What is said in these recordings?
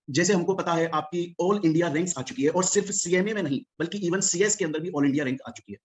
जैसे हमको पता है आपकी ऑल इंडिया रैंक्स आ चुकी है, और सिर्फ सीएमए में नहीं बल्कि इवन सीएस के अंदर भी ऑल इंडिया रैंक आ चुकी है।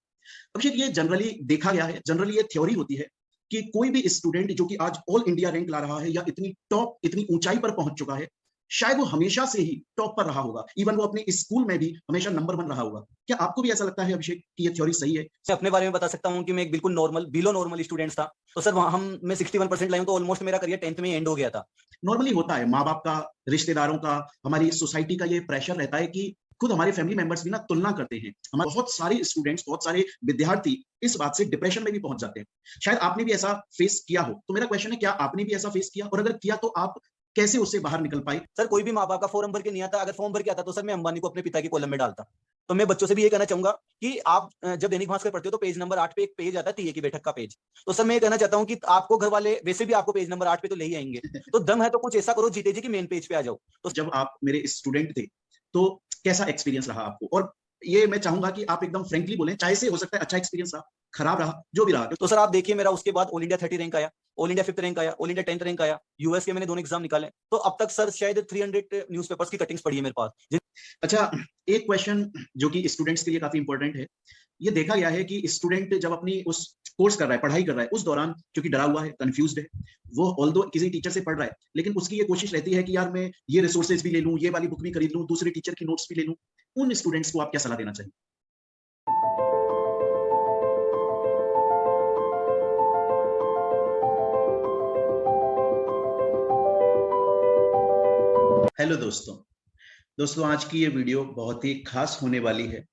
अभिषेक, ये जनरली देखा गया है, जनरली ये थ्योरी होती है कि कोई भी स्टूडेंट जो कि आज ऑल इंडिया रैंक ला रहा है या इतनी टॉप, इतनी ऊंचाई पर पहुंच चुका है, शायद वो हमेशा से ही टॉप पर रहा होगा, इवन वो अपने स्कूल में भी हमेशा नंबर 1 रहा होगा। क्या आपको भी ऐसा लगता है अभिषेक कि ये थ्योरी सही है? मैं अपने बारे में बता सकता हूँ कि मैं एक बिल्कुल नॉर्मल, बिलो नॉर्मल स्टूडेंट था। तो सर मैं 61% लाया हूँ, तो ऑलमोस्ट मेरा करियर 10th में एंड हो गया था। नॉर्मली होता है, माँ बाप का, रिश्तेदारों का, हमारी सोसाइटी का ये प्रेशर रहता है कि खुद हमारे फैमिली मेंबर्स भी ना तुलना करते हैं। हमारे बहुत सारे स्टूडेंट्स, बहुत सारे विद्यार्थी इस बात से डिप्रेशन में भी पहुंच जाते हैं। शायद आपने भी ऐसा फेस किया हो, तो मेरा क्वेश्चन है, क्या आपने भी ऐसा फेस किया, और अगर किया तो आप कैसे उससे बाहर निकल पाए? सर कोई भी माँ बाप का फॉर्म भर के नहीं आता, अगर फॉर्म भर के आता तो सर मैं अंबानी को अपने पिता की कॉलम में डालता। तो मैं बच्चों से भी ये कहना चाहूंगा कि आप जब दैनिक भास्कर पढ़ते हो तो पेज नंबर 8 पे एक पेज आता है टीए की बैठक का पेज। तो सर मैं ये कहना चाहता हूँ कि आपको घर वाले वैसे भी आपको पेज नंबर 8 पे तो ले ही आएंगे, तो दम है तो कुछ ऐसा करो जीते जी की मेन पेज पे आ जाओ। तो जब आप मेरे स्टूडेंट थे तो कैसा एक्सपीरियंस रहा आपको? और ये मैं चाहूंगा कि आप एकदम फ्रेंकली बोलें, चाहे से हो सकता है अच्छा एक्सपीरियंस रहा, खराब रहा, जो भी रहा। तो सर आप देखिए, मेरा उसके बाद ऑल इंडिया 30 रैंक आया, ऑल इंडिया 5th रैंक आया, ऑल इंडिया 10th रैंक आया, यूएस के मैंने दोनों एग्जाम निकाले। तो अब तक सर शायद 300 न्यूज़पेपर्स की कटिंग्स पड़ी है मेरे पास। अच्छा, एक क्वेश्चन जो कि स्टूडेंट्स के लिए काफी इंपॉर्टेंट है। ये देखा गया है कि स्टूडेंट जब अपनी उस कोर्स कर रहा है, पढ़ाई कर रहा है, उस दौरान क्योंकि डरा हुआ है, कंफ्यूज्ड है, वो ऑल्दो किसी टीचर से पढ़ रहा है, लेकिन उसकी ये कोशिश रहती है कि यार मैं ये रिसोर्सेज भी ले लूं, ये वाली बुक भी खरीद लूं, दूसरे टीचर की नोट्स भी ले लूं। उन स्टूडेंट्स को आप क्या सलाह देना चाहिए? हेलो दोस्तों, आज की ये वीडियो बहुत ही खास होने वाली है,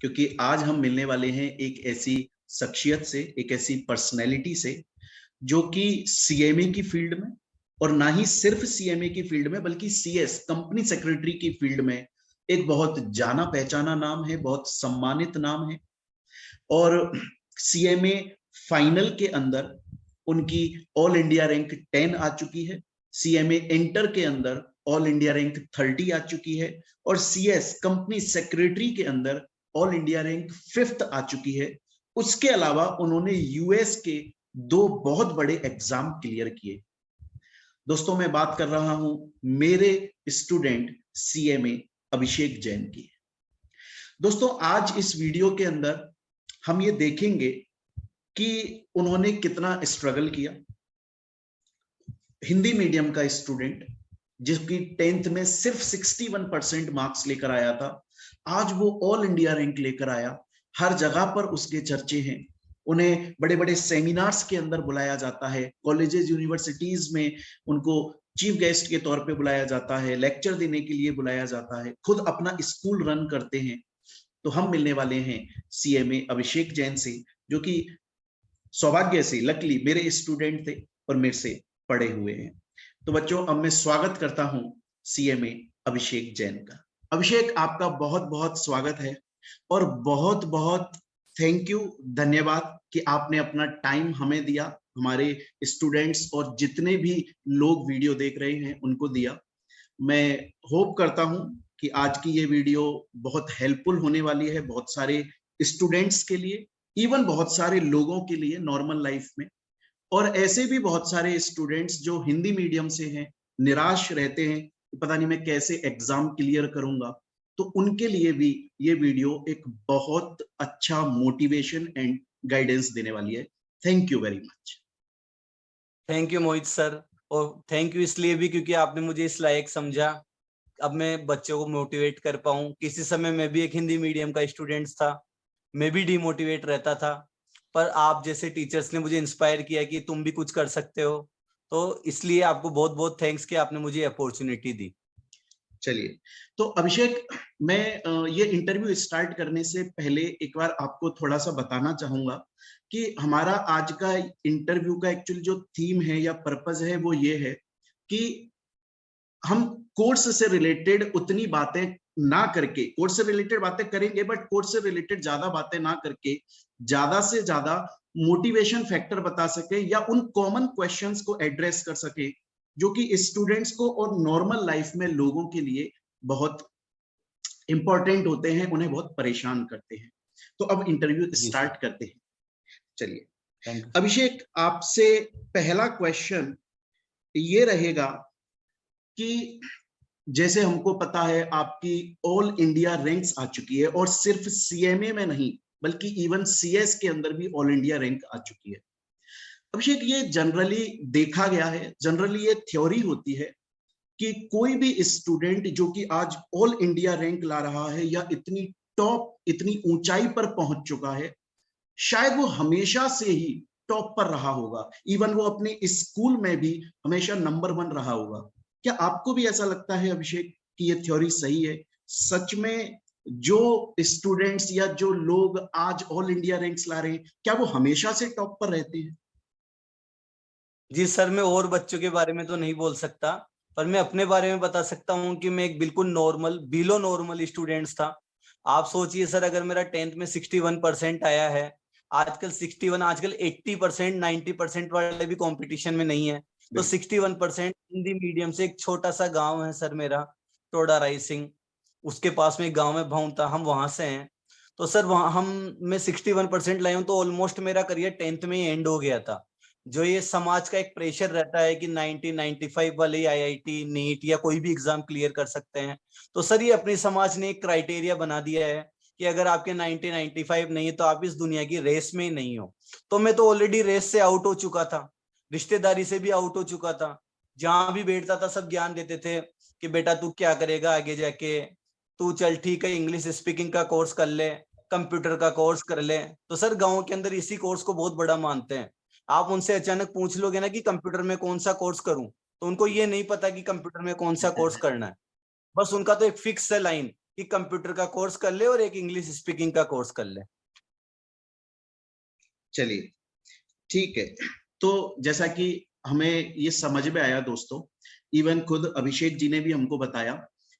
क्योंकि आज हम मिलने वाले हैं एक ऐसी शख्सियत से, एक ऐसी पर्सनैलिटी से, जो कि सीएमए की फील्ड में, और ना ही सिर्फ सीएमए की फील्ड में बल्कि सीएस कंपनी सेक्रेटरी की फील्ड में एक बहुत जाना पहचाना नाम है, बहुत सम्मानित नाम है। और सीएमए फाइनल के अंदर उनकी ऑल इंडिया रैंक 10 आ चुकी है, सीएमए इंटर के अंदर ऑल इंडिया रैंक 30 आ चुकी है, और सीएस कंपनी सेक्रेटरी के अंदर ऑल इंडिया रैंक 5th आ चुकी है। उसके अलावा उन्होंने यूएस के 2 बहुत बड़े एग्जाम क्लियर किए। दोस्तों, मैं बात कर रहा हूं मेरे स्टूडेंट सीएमए अभिषेक जैन की। दोस्तों, आज इस वीडियो के अंदर हम ये देखेंगे कि उन्होंने कितना स्ट्रगल किया। हिंदी मीडियम का स्टूडेंट जिसकी 10th में सिर्फ 61% मार्क्स लेकर आया था, आज वो ऑल इंडिया रैंक लेकर आया। हर जगह पर उसके चर्चे हैं, उन्हें बड़े बड़े सेमिनार्स के अंदर बुलाया जाता है, कॉलेजेस यूनिवर्सिटीज में उनको चीफ गेस्ट के तौर पे बुलाया जाता है, लेक्चर देने के लिए बुलाया जाता है, खुद अपना स्कूल रन करते हैं। तो हम मिलने वाले हैं सीएमए अभिषेक जैन से, जो कि सौभाग्य से, लकली मेरे स्टूडेंट थे और मेरे से पढ़े हुए हैं। तो बच्चों, अब मैं स्वागत करता हूं सीएमए अभिषेक जैन का। अभिषेक, आपका बहुत बहुत स्वागत है, और बहुत बहुत थैंक यू, धन्यवाद कि आपने अपना टाइम हमें दिया, हमारे स्टूडेंट्स और जितने भी लोग वीडियो देख रहे हैं उनको दिया। मैं होप करता हूं कि आज की ये वीडियो बहुत हेल्पफुल होने वाली है, बहुत सारे स्टूडेंट्स के लिए, इवन बहुत सारे लोगों के लिए नॉर्मल लाइफ में। और ऐसे भी बहुत सारे स्टूडेंट्स जो हिंदी मीडियम से हैं, निराश रहते हैं, पता नहीं मैं कैसे एग्जाम क्लियर करूंगा, तो उनके लिए भी ये वीडियो एक बहुत अच्छा मोटिवेशन एंड गाइडेंस देने वाली है। Thank you very much. Thank you Mohit sir, और थैंक यू इसलिए भी क्योंकि आपने मुझे इस लायक समझा। अब मैं बच्चों को मोटिवेट कर पाऊं। किसी समय मैं भी एक हिंदी मीडियम का स्टूडेंट था, मैं भी डिमोटिवेट रहता था, पर आप जैसे टीचर्स ने मुझे इंस्पायर किया कि तुम भी कुछ कर सकते हो। तो इसलिए आपको बहुत बहुत थैंक्स कि आपने मुझे अपॉर्चुनिटी दी। चलिए, तो अभिषेक, मैं ये इंटरव्यू स्टार्ट करने से पहले एक बार आपको थोड़ा सा बताना चाहूंगा कि हमारा आज का इंटरव्यू का एक्चुअल जो थीम है या पर्पस है वो ये है कि हम कोर्स से रिलेटेड उतनी बातें ना करके, कोर्स से रिलेटेड बातें करेंगे बट कोर्स से रिलेटेड ज्यादा बातें ना करके ज्यादा से ज्यादा मोटिवेशन फैक्टर बता सके, या उन कॉमन क्वेश्चंस को एड्रेस कर सके जो कि स्टूडेंट्स को और नॉर्मल लाइफ में लोगों के लिए बहुत इंपॉर्टेंट होते हैं, उन्हें बहुत परेशान करते हैं। तो अब इंटरव्यू जी सर। स्टार्ट करते हैं। चलिए थैंक यू। अभिषेक, आपसे पहला क्वेश्चन ये रहेगा कि जैसे हमको पता है आपकी ऑल इंडिया रैंक्स आ चुकी है, और सिर्फ सीएमए में नहीं बल्कि इवन सीएस के अंदर भी ऑल इंडिया रैंक आ चुकी है। अभिषेक, ये जनरली देखा गया है, जनरली ये थ्योरी होती है कि कोई भी स्टूडेंट जो कि आज ऑल इंडिया रैंक ला रहा है या इतनी टॉप, इतनी ऊंचाई पर पहुंच चुका है, शायद वो हमेशा से ही टॉप पर रहा होगा, इवन वो अपने स्कूल में भी हमेशा नंबर 1 रहा होगा। क्या आपको भी ऐसा लगता है अभिषेक कि ये थ्योरी सही है? सच में जो स्टूडेंट्स या जो लोग आज ऑल इंडिया रैंक्स ला रहे हैं, क्या वो हमेशा से टॉप पर रहते हैं? जी सर, मैं और बच्चों के बारे में तो नहीं बोल सकता, पर मैं अपने बारे में बता सकता हूँ कि मैं एक बिल्कुल नॉर्मल, बिलो नॉर्मल स्टूडेंट्स था। आप सोचिए सर, अगर मेरा 10th में 61% आया है, आजकल 61, आजकल 80%, 90% वाले भी कंपटीशन में नहीं है, तो 61% हिंदी मीडियम से, एक छोटा सा गांव है सर मेरा, टोडा रायसिंह, उसके पास में एक गांव में भाऊंता, हम वहां से हैं। तो सर वहां मैं 61% लाया हूँ, तो ऑलमोस्ट मेरा करियर 10th में ही एंड हो गया था। जो ये समाज का एक प्रेशर रहता है कि 90-95 वाले ही आईआईटी, नीट या कोई भी एग्जाम क्लियर कर सकते हैं, तो सर ये अपनी समाज ने एक क्राइटेरिया बना दिया है कि अगर आपके 90-95 नहीं है तो आप इस दुनिया की रेस में ही नहीं हो। तो मैं तो ऑलरेडी रेस से आउट हो चुका था, रिश्तेदारी से भी आउट हो चुका था। जहां भी बैठता था सब ज्ञान देते थे कि बेटा तू क्या करेगा आगे जाके, तू चल ठीक है इंग्लिश स्पीकिंग का कोर्स कर ले, कंप्यूटर का कोर्स कर ले। तो सर गाँव के अंदर इसी कोर्स को बहुत बड़ा मानते हैं। आप उनसे अचानक पूछ लोगे ना कि कंप्यूटर में कौन सा कोर्स करूं, तो उनको ये नहीं पता कि कंप्यूटर में कौन सा कोर्स करना है। बस उनका तो एक फिक्स है लाइन कि कंप्यूटर का कोर्स कर ले और एक इंग्लिश स्पीकिंग का कोर्स कर ले। चलिए ठीक है, तो जैसा कि हमें ये समझ में आया दोस्तों, इवन खुद अभिषेक जी ने भी हमको बताया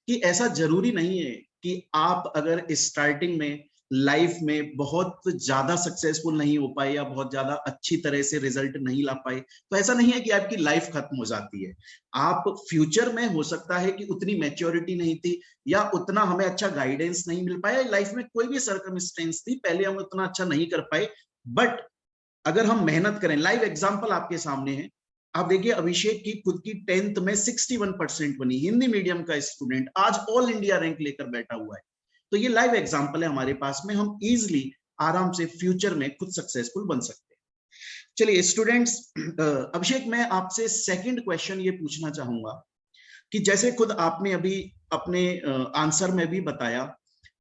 कि ऐसा जरूरी नहीं है कि आप अगर स्टार्टिंग में लाइफ में बहुत ज्यादा सक्सेसफुल नहीं हो पाए या बहुत ज्यादा अच्छी तरह से रिजल्ट नहीं ला पाए, तो ऐसा नहीं है कि आपकी लाइफ खत्म हो जाती है। आप फ्यूचर में हो सकता है कि उतनी मैच्योरिटी नहीं थी या उतना हमें अच्छा गाइडेंस नहीं मिल पाया, लाइफ में कोई भी सर्कमस्टेंस थी, पहले हम उतना अच्छा नहीं कर पाए, बट अगर हम मेहनत करें, लाइव एग्जांपल आपके सामने है। आप देखिए अभिषेक की खुद की 10th में 61% बनी, हिंदी मीडियम का स्टूडेंट आज ऑल इंडिया रैंक लेकर बैठा हुआ है। तो ये लाइव एग्जांपल है हमारे पास में, हम इजिली आराम से फ्यूचर में खुद सक्सेसफुल बन सकते हैं। चलिए स्टूडेंट्स, अभिषेक मैं आपसे सेकंड क्वेश्चन ये पूछना चाहूंगा कि जैसे खुद आपने अभी अपने आंसर में भी बताया,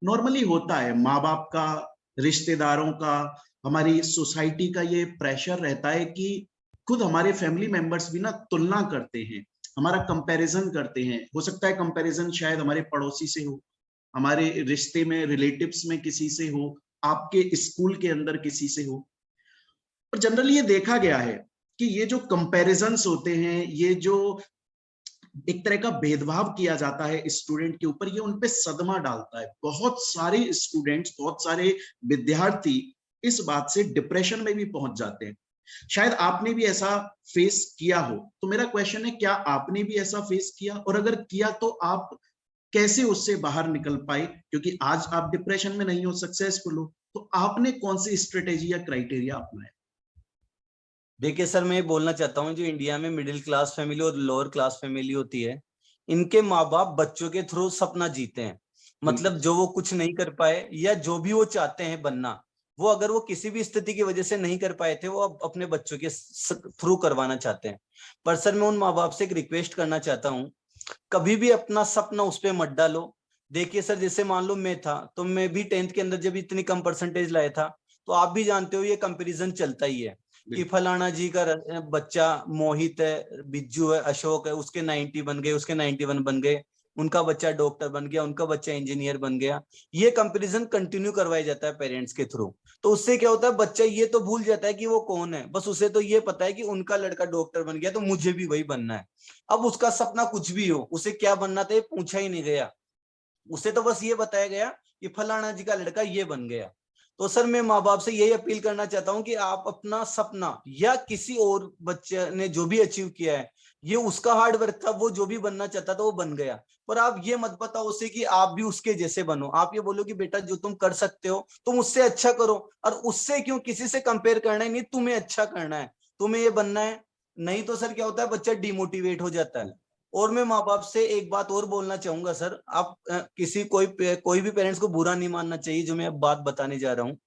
नॉर्मली होता है माँ बाप का, रिश्तेदारों का, हमारी सोसाइटी का ये प्रेशर रहता है कि खुद हमारे फैमिली मेंबर्स भी ना तुलना करते हैं, हमारा कंपैरिजन करते हैं। हो सकता है कंपैरिजन शायद हमारे पड़ोसी से हो, हमारे रिश्ते में, रिलेटिव्स में किसी से हो, आपके स्कूल के अंदर किसी से हो। और जनरली ये देखा गया है कि ये जो कंपैरिजन्स होते हैं, ये जो एक तरह का भेदभाव किया जाता है स्टूडेंट के ऊपर, ये उनपे सदमा डालता है। बहुत सारे स्टूडेंट्स, बहुत सारे विद्यार्थी इस बात से डिप्रेशन में भी पहुंच जाते हैं। शायद आपने भी ऐसा फेस किया हो, तो मेरा क्वेश्चन है क्या आपने भी ऐसा फेस किया, और अगर किया तो आप कैसे उससे बाहर निकल पाए? क्योंकि आज आप डिप्रेशन में नहीं हो, सक्सेसफुल हो, तो आपने कौन सी स्ट्रेटेजी या क्राइटेरिया अपनाया? देखिए सर, मैं ये बोलना चाहता हूँ, जो इंडिया में मिडिल क्लास फैमिली और लोअर क्लास फैमिली होती है, इनके माँ बाप बच्चों के थ्रू सपना जीते हैं। मतलब जो वो कुछ नहीं कर पाए या जो भी वो चाहते हैं बनना, वो अगर वो किसी भी स्थिति की वजह से नहीं कर पाए थे, वो अब अपने बच्चों के थ्रू करवाना चाहते हैं। पर सर मैं उन माँ बाप से एक रिक्वेस्ट करना चाहता हूँ, कभी भी अपना सपना उस पर मत डालो। देखिए सर, जैसे मान लो मैं था, तो मैं भी 10th के अंदर जब इतनी कम परसेंटेज लाया था, तो आप भी जानते हो ये कंपैरिजन चलता ही है कि फलाना जी का बच्चा मोहित है, बिज्जू है, अशोक है, उसके 90 बन गए, उसके 91 बन गए, उनका बच्चा डॉक्टर बन गया, उनका बच्चा इंजीनियर बन गया। ये कंपैरिजन कंटिन्यू करवाया जाता है पेरेंट्स के थ्रू। तो उससे क्या होता है, बच्चा ये तो भूल जाता है कि वो कौन है, बस उसे तो ये पता है कि उनका लड़का डॉक्टर बन गया तो मुझे भी वही बनना है। अब उसका सपना कुछ भी हो, उसे क्या बनना था ये पूछा ही नहीं गया, उसे तो बस ये बताया गया कि फलाना जी का लड़का ये बन गया। तो सर मैं माँ बाप से यही अपील करना चाहता हूँ कि आप अपना सपना, या किसी और बच्चे ने जो भी अचीव किया है, ये उसका हार्ड वर्क था, वो जो भी बनना चाहता था वो बन गया, पर आप ये मत बताओ उसे कि आप भी उसके जैसे बनो। आप ये बोलो कि बेटा जो तुम कर सकते हो तुम उससे अच्छा करो, और उससे क्यों किसी से कंपेयर करना है, नहीं तुम्हें अच्छा करना है, तुम्हें ये बनना है। नहीं तो सर क्या होता है, बच्चा डिमोटिवेट हो जाता है और मैं माँ बाप से एक बात और बोलना चाहूंगा सर, आप कोई भी पेरेंट्स को बुरा नहीं मानना चाहिए जो मैं अब बात बताने जा रहा हूँ।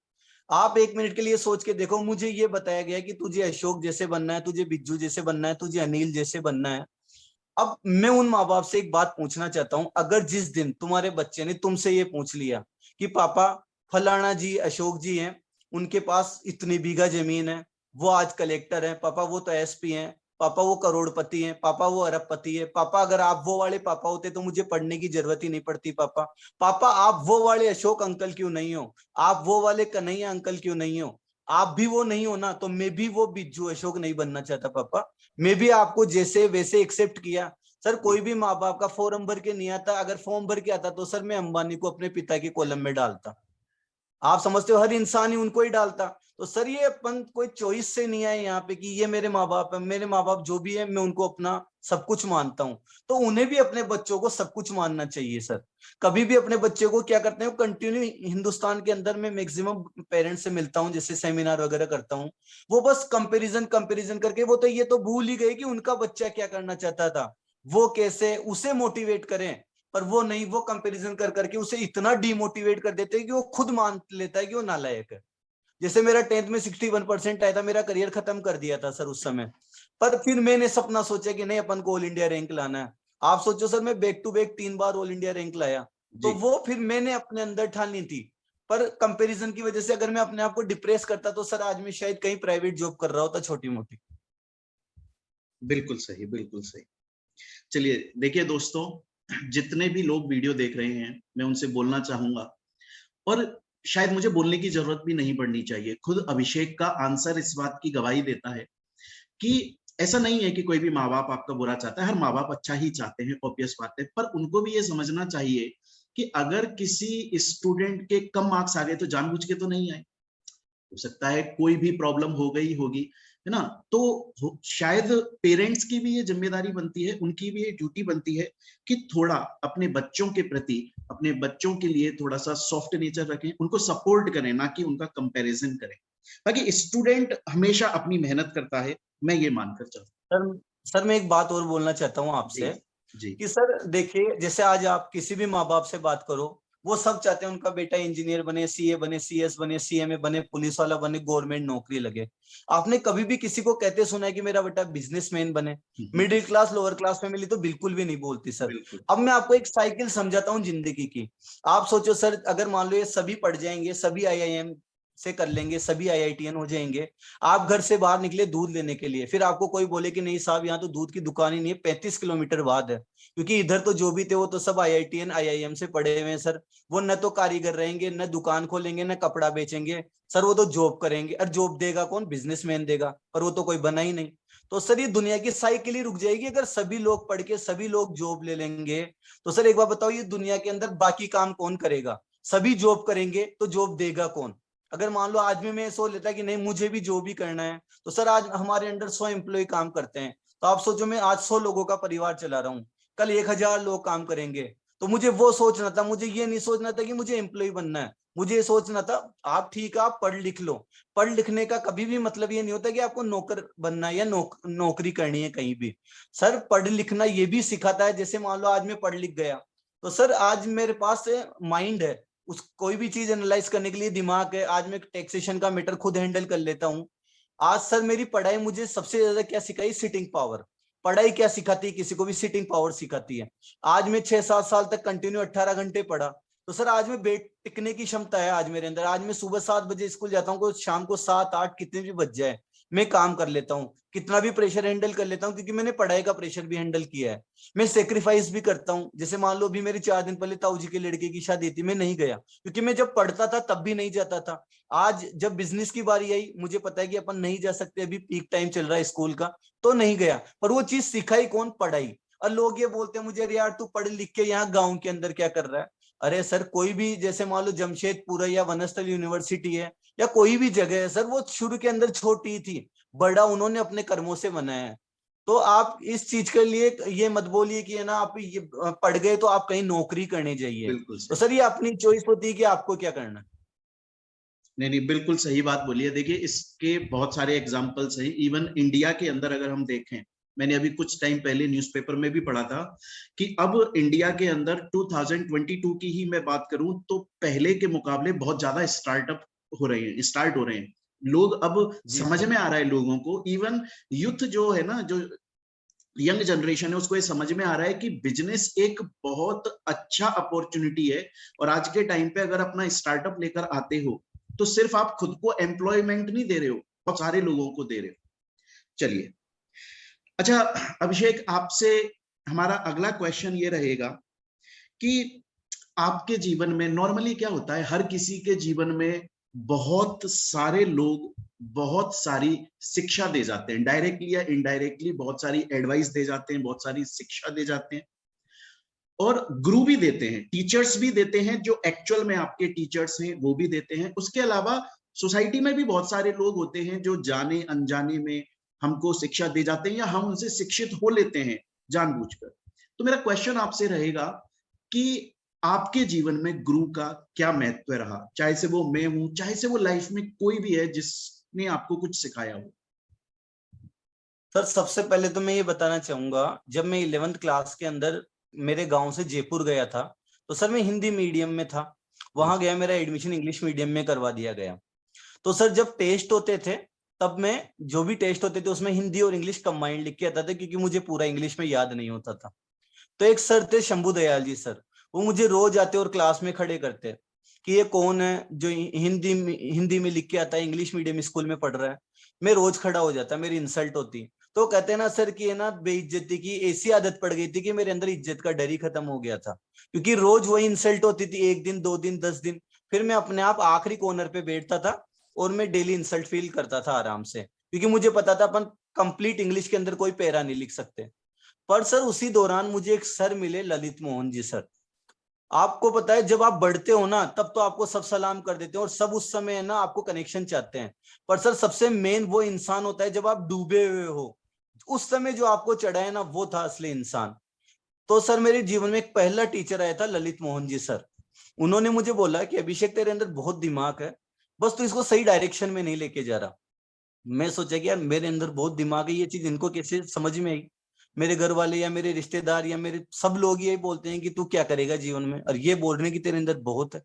आप एक मिनट के लिए सोच के देखो, मुझे ये बताया गया कि तुझे अशोक जैसे बनना है, तुझे बिज्जू जैसे बनना है, तुझे अनिल जैसे बनना है। अब मैं उन माँ बाप से एक बात पूछना चाहता हूँ, अगर जिस दिन तुम्हारे बच्चे ने तुमसे ये पूछ लिया कि पापा फलाना जी अशोक जी हैं, उनके पास इतनी बीघा जमीन है, वो आज कलेक्टर हैं, पापा वो तो एसपी हैं, पापा वो करोड़पति हैं, पापा वो अरबपति है, पापा अगर आप वो वाले पापा होते तो मुझे पढ़ने की जरूरत ही नहीं पड़ती, पापा पापा आप वो वाले अशोक अंकल क्यों नहीं हो, आप वो वाले कन्हैया अंकल क्यों नहीं हो, आप भी वो नहीं हो ना, तो मैं भी वो बिज्जू अशोक नहीं बनना चाहता पापा, मैं भी आपको जैसे वैसे एक्सेप्ट किया। सर कोई भी माँ बाप का फॉर्म भर के नहीं आता, अगर फॉर्म भर के आता तो सर मैं अंबानी को अपने पिता के कॉलम में डालता। आप समझते हो, हर इंसान ही उनको ही डालता। तो सर ये अपन कोई चॉइस से नहीं आए यहाँ पे कि ये मेरे माँ बाप है, मेरे माँ बाप जो भी है मैं उनको अपना सब कुछ मानता हूँ, तो उन्हें भी अपने बच्चों को सब कुछ मानना चाहिए सर। कभी भी अपने बच्चे को क्या करते हैं, कंटिन्यू हिंदुस्तान के अंदर में मैक्सिमम पेरेंट्स से मिलता हूँ, जैसे सेमिनार वगैरह करता हूँ, वो बस कंपेरिजन कंपेरिजन करके वो तो ये तो भूल ही गए कि उनका बच्चा क्या करना चाहता था, वो कैसे उसे मोटिवेट करें। पर वो नहीं, वो कंपैरिजन कर करके उसे इतना डिमोटिवेट कर देते हैं कि वो खुद मान लेता है कि वो नालायक है। जैसे मेरा 10th में 61% आया था, मेरा करियर खत्म कर दिया था सर उस समय। पर फिर मैंने सपना सोचा कि नहीं, अपन को ऑल इंडिया रैंक लाना है। आप सोचो सर, मैं बैक टू बैक 3 बार ऑल इंडिया रैंक लाया। तो वो फिर मैंने अपने अंदर ठानी थी। पर कंपैरिजन की वजह से अगर मैं अपने आप को डिप्रेस करता तो सर आज मैं शायद कहीं प्राइवेट जॉब कर रहा होता, छोटी मोटी। बिल्कुल सही, बिल्कुल सही। चलिए देखिए दोस्तों, जितने भी लोग वीडियो देख रहे हैं, मैं उनसे बोलना चाहूंगा, और शायद मुझे बोलने की जरूरत भी नहीं पड़नी चाहिए, खुद अभिषेक का आंसर इस बात की गवाही देता है कि ऐसा नहीं है कि कोई भी माँ बाप आपका बुरा चाहता है, हर माँ बाप अच्छा ही चाहते हैं, ऑब्वियस बात है। पर उनको भी ये समझना चाहिए कि अगर किसी स्टूडेंट के कम मार्क्स आ गए तो जानबूझ के तो नहीं आए, हो सकता है कोई भी प्रॉब्लम हो गई होगी, है ना। तो शायद पेरेंट्स की भी ये जिम्मेदारी बनती है, उनकी भी ये ड्यूटी बनती है कि थोड़ा अपने बच्चों के प्रति, अपने बच्चों के लिए थोड़ा सा सॉफ्ट नेचर रखें, उनको सपोर्ट करें, ना कि उनका कंपैरिजन करें। बाकी स्टूडेंट हमेशा अपनी मेहनत करता है, मैं ये मानकर चलता सर सर मैं एक बात और बोलना चाहता हूँ हूँ। जी आपसे जी कि सर देखिए, जैसे आज आप किसी भी माँ बाप से बात करो, वो सब चाहते हैं उनका बेटा इंजीनियर बने, सीए बने, सीएस बने, सीएमए बने, पुलिस वाला बने, गवर्नमेंट नौकरी लगे। आपने कभी भी किसी को कहते सुना है कि मेरा बेटा बिजनेसमैन बने? Middle class lower class family तो बिल्कुल भी नहीं बोलती सर। बिल्कुल अब मैं आपको एक साइकिल समझाता हूँ जिंदगी की। आप सोचो सर, अगर मान लो ये सभी पढ़ जाएंगे, सभी आईआईएम से कर लेंगे, सभी आईआईटीएन हो जाएंगे, आप घर से बाहर निकले दूध लेने के लिए, फिर आपको कोई बोले कि नहीं साहब यहाँ तो दूध की दुकान ही नहीं है, 35 किलोमीटर बाद है, क्योंकि इधर तो जो भी थे वो तो सब आईआईटीएन आईआईएम से पढ़े हुए हैं सर। वो न तो कारीगर रहेंगे, न दुकान खोलेंगे, न कपड़ा बेचेंगे सर, वो तो जॉब करेंगे। और जॉब देगा कौन? बिजनेसमैन देगा, पर वो तो कोई बना ही नहीं। तो सर ये दुनिया की साइकिल ही रुक जाएगी अगर सभी लोग पढ़ के सभी लोग जॉब ले लेंगे। तो सर एक बार बताओ, ये दुनिया के अंदर बाकी काम कौन करेगा? सभी जॉब करेंगे तो जॉब देगा कौन? अगर मान लो आज में मैं सोच लेता कि नहीं मुझे भी जॉब ही करना है, तो सर आज हमारे अंडर 100 एम्प्लॉय काम करते हैं, तो आप सोचो मैं आज 100 लोगों का परिवार चला रहा हूँ, कल 1000 लोग काम करेंगे। तो मुझे वो सोचना था, मुझे ये नहीं सोचना था कि मुझे एम्प्लॉय बनना है, मुझे ये सोचना था आप ठीक है, आप पढ़ लिख लो। पढ़ लिखने का कभी भी मतलब ये नहीं होता कि आपको नौकर बनना है या नौकरी करनी है कहीं भी। सर पढ़ लिखना ये भी सिखाता है, जैसे मान लो आज मैं पढ़ लिख गया, तो सर आज मेरे पास माइंड है, उस कोई भी चीज एनालाइज करने के लिए दिमाग है, आज मैं टैक्सेशन का मैटर खुद हैंडल कर लेता हूँ। आज सर मेरी पढ़ाई मुझे सबसे ज्यादा क्या सिखाई? Sitting power. पढ़ाई क्या सिखाती है किसी को भी? सिटिंग पावर सिखाती है। आज मैं 6-7 साल तक कंटिन्यू 18 घंटे पढ़ा, तो सर आज में बैठ टिकने की क्षमता है आज मेरे अंदर। आज मैं सुबह 7 बजे स्कूल जाता हूँ, शाम को 7-8 कितने भी बज जाए मैं काम कर लेता हूँ, कितना भी प्रेशर हैंडल कर लेता हूँ, क्योंकि मैंने पढ़ाई का प्रेशर भी हैंडल किया है। मैं सेक्रीफाइस भी करता हूँ, जैसे मान लो अभी मेरी 4 दिन पहले ताऊ जी के लड़के की शादी थी, मैं नहीं गया, क्योंकि मैं जब पढ़ता था तब भी नहीं जाता था। आज जब बिजनेस की बारी आई, मुझे पता है कि अपन नहीं जा सकते, अभी पीक टाइम चल रहा है स्कूल का, तो नहीं गया। पर वो चीज सिखाई कौन? पढ़ाई। और लोग ये बोलते हैं मुझे, अरे यार तू पढ़ लिख के यहाँ गांव के अंदर क्या कर रहा है? अरे सर कोई भी, जैसे मान लो जमशेदपुर है या वनस्थल यूनिवर्सिटी है या कोई भी जगह है सर, वो शुरू के अंदर छोटी थी, बड़ा उन्होंने अपने कर्मों से बनाया है। तो आप इस चीज के लिए ये मत बोलिए कि है ना आप ये पढ़ गए तो आप कहीं नौकरी करने जाइए। बिल्कुल तो सही। सर ये अपनी चॉइस होती है कि आपको क्या करना है। नहीं नहीं, बिल्कुल सही बात बोली है। देखिए इसके बहुत सारे एग्जाम्पल्स हैं, इवन इंडिया के अंदर अगर हम देखें मैंने अभी कुछ टाइम पहले न्यूज़पेपर में भी पढ़ा था कि अब इंडिया के अंदर 2022 की ही मैं बात करूं तो पहले के मुकाबले बहुत ज्यादा स्टार्ट हो रहे हैं। लोग अब जी समझ सर। में आ रहा है लोगों को, इवन यूथ जो है ना, जो यंग जनरेशन है, उसको ये समझ में आ रहा है कि बिजनेस एक बहुत अच्छा अपॉर्चुनिटी है। और आज के टाइम पे अगर अपना स्टार्टअप लेकर आते हो तो सिर्फ आप खुद को एम्प्लॉयमेंट नहीं दे रहे हो, बहुत सारे लोगों को दे रहे हो। चलिए, अच्छा अभिषेक, आपसे हमारा अगला क्वेश्चन ये रहेगा कि आपके जीवन में नॉर्मली क्या होता है, हर किसी के जीवन में बहुत सारे लोग बहुत सारी शिक्षा दे जाते हैं, डायरेक्टली या इनडायरेक्टली बहुत सारी एडवाइस दे जाते हैं, बहुत सारी शिक्षा दे जाते हैं, और गुरु भी देते हैं, टीचर्स भी देते हैं, जो एक्चुअल में आपके टीचर्स हैं वो भी देते हैं। उसके अलावा सोसाइटी में भी बहुत सारे लोग होते हैं जो जाने अनजाने में हमको शिक्षा दे जाते हैं या हम उनसे शिक्षित हो लेते हैं जानबूझकर। तो मेरा क्वेश्चन आपसे रहेगा कि आपके जीवन में गुरु का क्या महत्व रहा, चाहे से वो मैं हूं, चाहे से वो लाइफ में कोई भी है जिसने आपको कुछ सिखाया हो। सर सबसे पहले तो मैं ये बताना चाहूंगा, जब मैं 11th क्लास के अंदर मेरे गांव से जयपुर गया था, तो सर मैं हिंदी मीडियम में था। वहां गया, मेरा एडमिशन इंग्लिश मीडियम में करवा दिया गया। तो सर जब टेस्ट होते थे, तब मैं जो भी टेस्ट होते थे उसमें हिंदी और इंग्लिश कंबाइंड लिख के आता था, क्योंकि मुझे पूरा इंग्लिश में याद नहीं होता था। तो एक सर थे शंभू दयाल जी सर, वो मुझे रोज आते और क्लास में खड़े करते कि ये कौन है जो हिंदी में लिख के आता है, इंग्लिश मीडियम स्कूल में पढ़ रहा है। मैं रोज खड़ा हो जाता, मेरी इंसल्ट होती। तो कहते हैं ना सर कि है ना, बेइज्जती की ऐसी आदत पड़ गई थी कि मेरे अंदर इज्जत का डर ही खत्म हो गया था, क्योंकि रोज वही इंसल्ट होती थी, 1 दिन 2 दिन 10 दिन। फिर मैं अपने आप आखिरी कॉर्नर पे बैठता था और मैं डेली इंसल्ट फील करता था आराम से, क्योंकि मुझे पता था अपन कंप्लीट इंग्लिश के अंदर कोई पैरा नहीं लिख सकते। पर सर उसी दौरान मुझे एक सर मिले, ललित मोहन जी सर। आपको पता है जब आप बढ़ते हो ना, तब तो आपको सब सलाम कर देते हैं और सब उस समय है ना आपको कनेक्शन चाहते हैं। पर सर सबसे मेन वो इंसान होता है जब आप डूबे हुए हो, उस समय जो आपको चढ़ा है ना, वो था असली इंसान। तो सर मेरे जीवन में एक पहला टीचर आया था, ललित मोहन जी सर। उन्होंने मुझे बोला कि अभिषेक तेरे अंदर बहुत दिमाग है, बस तू इसको सही डायरेक्शन में नहीं लेके जा रहा। मैं सोचा कि यार मेरे अंदर बहुत दिमाग है, ये चीज इनको कैसे समझ में आई। मेरे घर वाले या मेरे रिश्तेदार या मेरे सब लोग यही बोलते हैं कि तू क्या करेगा जीवन में, और ये बोल रहे हैं कि तेरे अंदर बहुत है।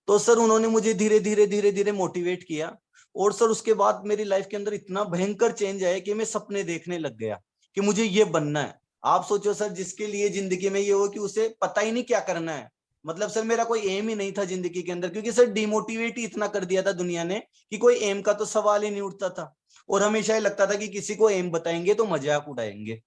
तो सर उन्होंने मुझे धीरे धीरे धीरे धीरे मोटिवेट किया। और सर उसके बाद मेरी लाइफ के अंदर इतना भयंकर चेंज आया कि मैं सपने देखने लग गया कि मुझे ये बनना है। आप सोचो सर, जिसके लिए जिंदगी में ये हो कि उसे पता ही नहीं क्या करना है, मतलब सर मेरा कोई एम ही नहीं था जिंदगी के अंदर, क्योंकि सर डिमोटिवेट ही इतना कर दिया था दुनिया ने कि कोई एम का तो सवाल ही नहीं उठता था। और हमेशा ये लगता था कि किसी को एम बताएंगे तो मजाक उड़ाएंगे।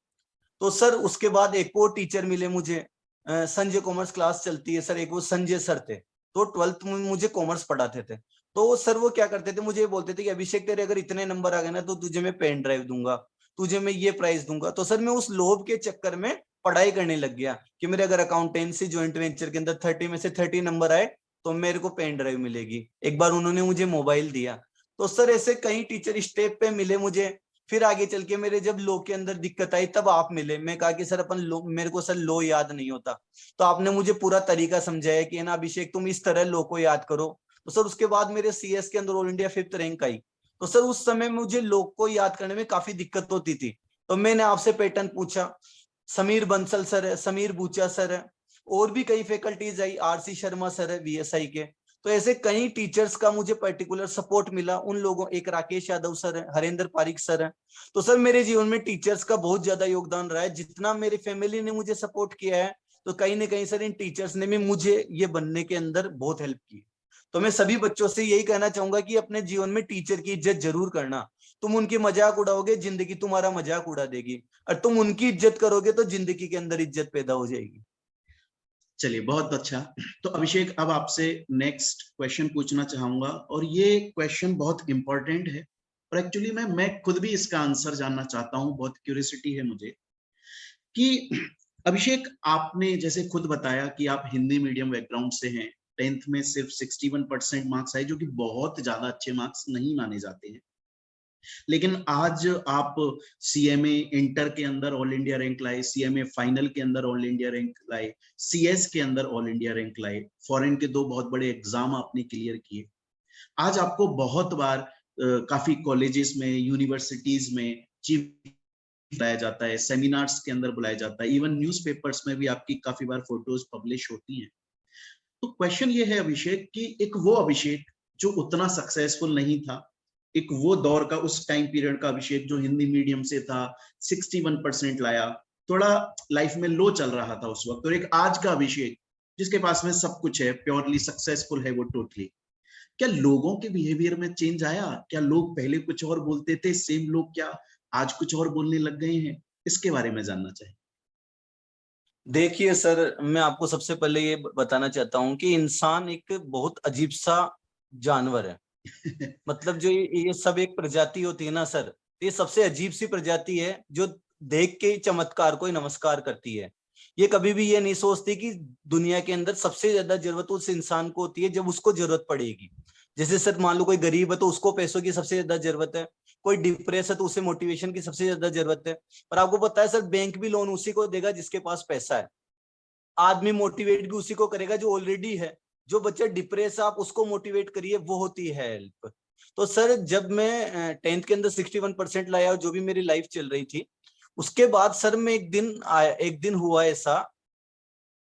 तो सर उसके बाद एक और टीचर मिले मुझे, संजय कॉमर्स क्लास चलती है सर, एक वो संजय सर थे। तो 12th में मुझे कॉमर्स पढ़ाते थे। तो सर वो क्या करते थे, मुझे ये बोलते थे कि अभिषेक तेरे अगर इतने नंबर आ गए ना, तो तुझे मैं पेन ड्राइव दूंगा, तुझे मैं ये प्राइज दूंगा। तो सर मैं उस लोभ के चक्कर में पढ़ाई करने लग गया कि मेरे अगर अकाउंटेंसी ज्वाइंट वेंचर के अंदर 30 में से 30 नंबर आए तो मेरे को पेन ड्राइव मिलेगी। एक बार उन्होंने मुझे मोबाइल दिया। तो सर ऐसे कई टीचर स्टेप पे मिले मुझे। फिर आगे चल के मेरे जब लो के अंदर दिक्कत आई, तब आप मिले। मैं कहा कि सर अपन लो, मेरे को सर लो याद नहीं होता। तो आपने मुझे पूरा तरीका समझाया कि ना अभिषेक तुम इस तरह लो को याद करो। तो सर उसके बाद मेरे सीएस के अंदर ऑल इंडिया 5th रैंक आई। तो सर उस समय मुझे लो को याद करने में काफी दिक्कत होती थी। तो मैंने आपसे पैटर्न पूछा, समीर बंसल सर है, समीर बूचा सर है, और भी कई फैकल्टीज आई, आरसी शर्मा सर है वीएसआई के। तो ऐसे कई टीचर्स का मुझे पर्टिकुलर सपोर्ट मिला। उन लोगों, एक राकेश यादव सर है, हरेंद्र पारिक सर है। तो सर मेरे जीवन में टीचर्स का बहुत ज्यादा योगदान रहा है। जितना मेरी फैमिली ने मुझे सपोर्ट किया है, तो कहीं ना कहीं सर इन टीचर्स ने भी मुझे ये बनने के अंदर बहुत हेल्प की। तो मैं सभी बच्चों से यही कहना चाहूंगा कि अपने जीवन में टीचर की इज्जत जरूर करना। तुम उनकी मजाक उड़ाओगे, जिंदगी तुम्हारा मजाक उड़ा देगी, और तुम उनकी इज्जत करोगे तो जिंदगी के अंदर इज्जत पैदा हो जाएगी। चलिए, बहुत अच्छा। तो अभिषेक, अब आपसे नेक्स्ट क्वेश्चन पूछना चाहूंगा, और ये क्वेश्चन बहुत इंपॉर्टेंट है, और एक्चुअली मैं खुद भी इसका आंसर जानना चाहता हूँ, बहुत क्यूरियोसिटी है मुझे कि अभिषेक, आपने जैसे खुद बताया कि आप हिंदी मीडियम बैकग्राउंड से हैं, 10th में सिर्फ 61% मार्क्स आए, जो कि बहुत ज्यादा अच्छे मार्क्स नहीं माने जाते हैं। लेकिन आज आप सीएमए इंटर के अंदर ऑल इंडिया रैंक लाए, सीएमए फाइनल के अंदर ऑल इंडिया रैंक लाए, सीएस के अंदर ऑल इंडिया रैंक लाए, फॉरेन के 2 बहुत बड़े एग्जाम आपने क्लियर किए। आज आपको बहुत बार काफी कॉलेजेस में, यूनिवर्सिटीज में चीफ बुलाया जाता है, सेमिनार्स के अंदर बुलाया जाता है, इवन न्यूज़पेपर्स में भी आपकी काफी बार फोटोज पब्लिश होती हैं। तो क्वेश्चन ये है अभिषेक कि एक वो अभिषेक जो उतना सक्सेसफुल नहीं था, एक वो दौर का उस टाइम पीरियड का अभिषेक जो हिंदी मीडियम से था, 61% लाया, थोड़ा लाइफ में लो चल रहा था उस वक्त, और एक आज का अभिषेक जिसके पास में सब कुछ है, प्योरली सक्सेसफुल है वो टोटली, क्या लोगों के बिहेवियर में चेंज आया? क्या लोग पहले कुछ और बोलते थे सेम लोग, क्या आज कुछ और बोलने लग गए हैं? इसके बारे में जानना चाहिए। देखिए सर, मैं आपको सबसे पहले ये बताना चाहता हूँ कि इंसान एक बहुत अजीब सा जानवर है। मतलब जो ये सब एक प्रजाति होती है ना सर, ये सबसे अजीब सी प्रजाति है जो देख के चमत्कार को ही नमस्कार करती है। ये कभी भी ये नहीं सोचती कि दुनिया के अंदर सबसे ज्यादा जरूरत उस इंसान को होती है जब उसको जरूरत पड़ेगी। जैसे सर मान लो कोई गरीब है तो उसको पैसों की सबसे ज्यादा जरूरत है, कोई डिप्रेस है तो उसे मोटिवेशन की सबसे ज्यादा जरूरत है। पर आपको पता है सर, बैंक भी लोन उसी को देगा जिसके पास पैसा है। आदमी मोटिवेट भी उसी को करेगा जो ऑलरेडी है। जो बच्चा डिप्रेस है आप उसको मोटिवेट करिए, वो होती है हेल्प। तो सर जब मैं 10th के अंदर 61% लाया, जो भी मेरी लाइफ चल रही थी, उसके बाद सर मैं एक दिन हुआ ऐसा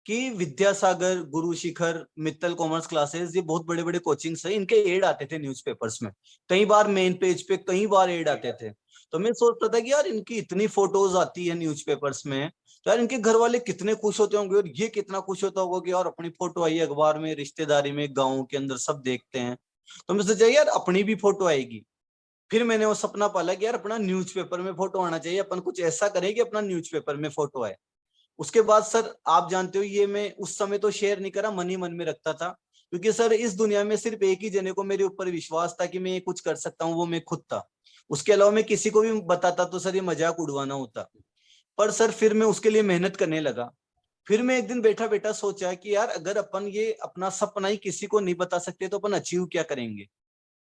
कि विद्यासागर, गुरु शिखर, मित्तल कॉमर्स क्लासेस, ये बहुत बड़े बड़े कोचिंग्स है, इनके एड आते थे न्यूज़पेपर्स में। कई बार मेन पेज पे कई बार एड आते थे। तो मैं सोचता था कि यार इनकी इतनी फोटोज आती है न्यूज़पेपर्स में, तो यार इनके घर वाले कितने खुश होते होंगे, और ये कितना खुश होता होगा कि यार अपनी फोटो आई है अखबार में, रिश्तेदारी में, गाँव के अंदर सब देखते हैं। तो मैं सोचा यार अपनी भी फोटो आएगी। फिर मैंने वो सपना पाला कि यार अपना न्यूज़पेपर में फोटो आना चाहिए, अपन कुछ ऐसा करें कि अपना न्यूज़पेपर में फोटो आए। उसके बाद सर आप जानते हो, ये मैं उस समय तो शेयर नहीं करा, मन ही मन में रखता था, क्योंकि सर इस दुनिया में सिर्फ एक ही जने को मेरे ऊपर विश्वास था कि मैं ये कुछ कर सकता हूँ, वो मैं खुद था। उसके अलावा मैं किसी को भी बताता तो सर ये मजाक उड़वाना होता। पर सर फिर मैं उसके लिए मेहनत करने लगा। फिर मैं एक दिन बैठा बैठा सोचा कि यार अगर अपन ये अपना सपना ही किसी को नहीं बता सकते तो अपन अचीव क्या करेंगे।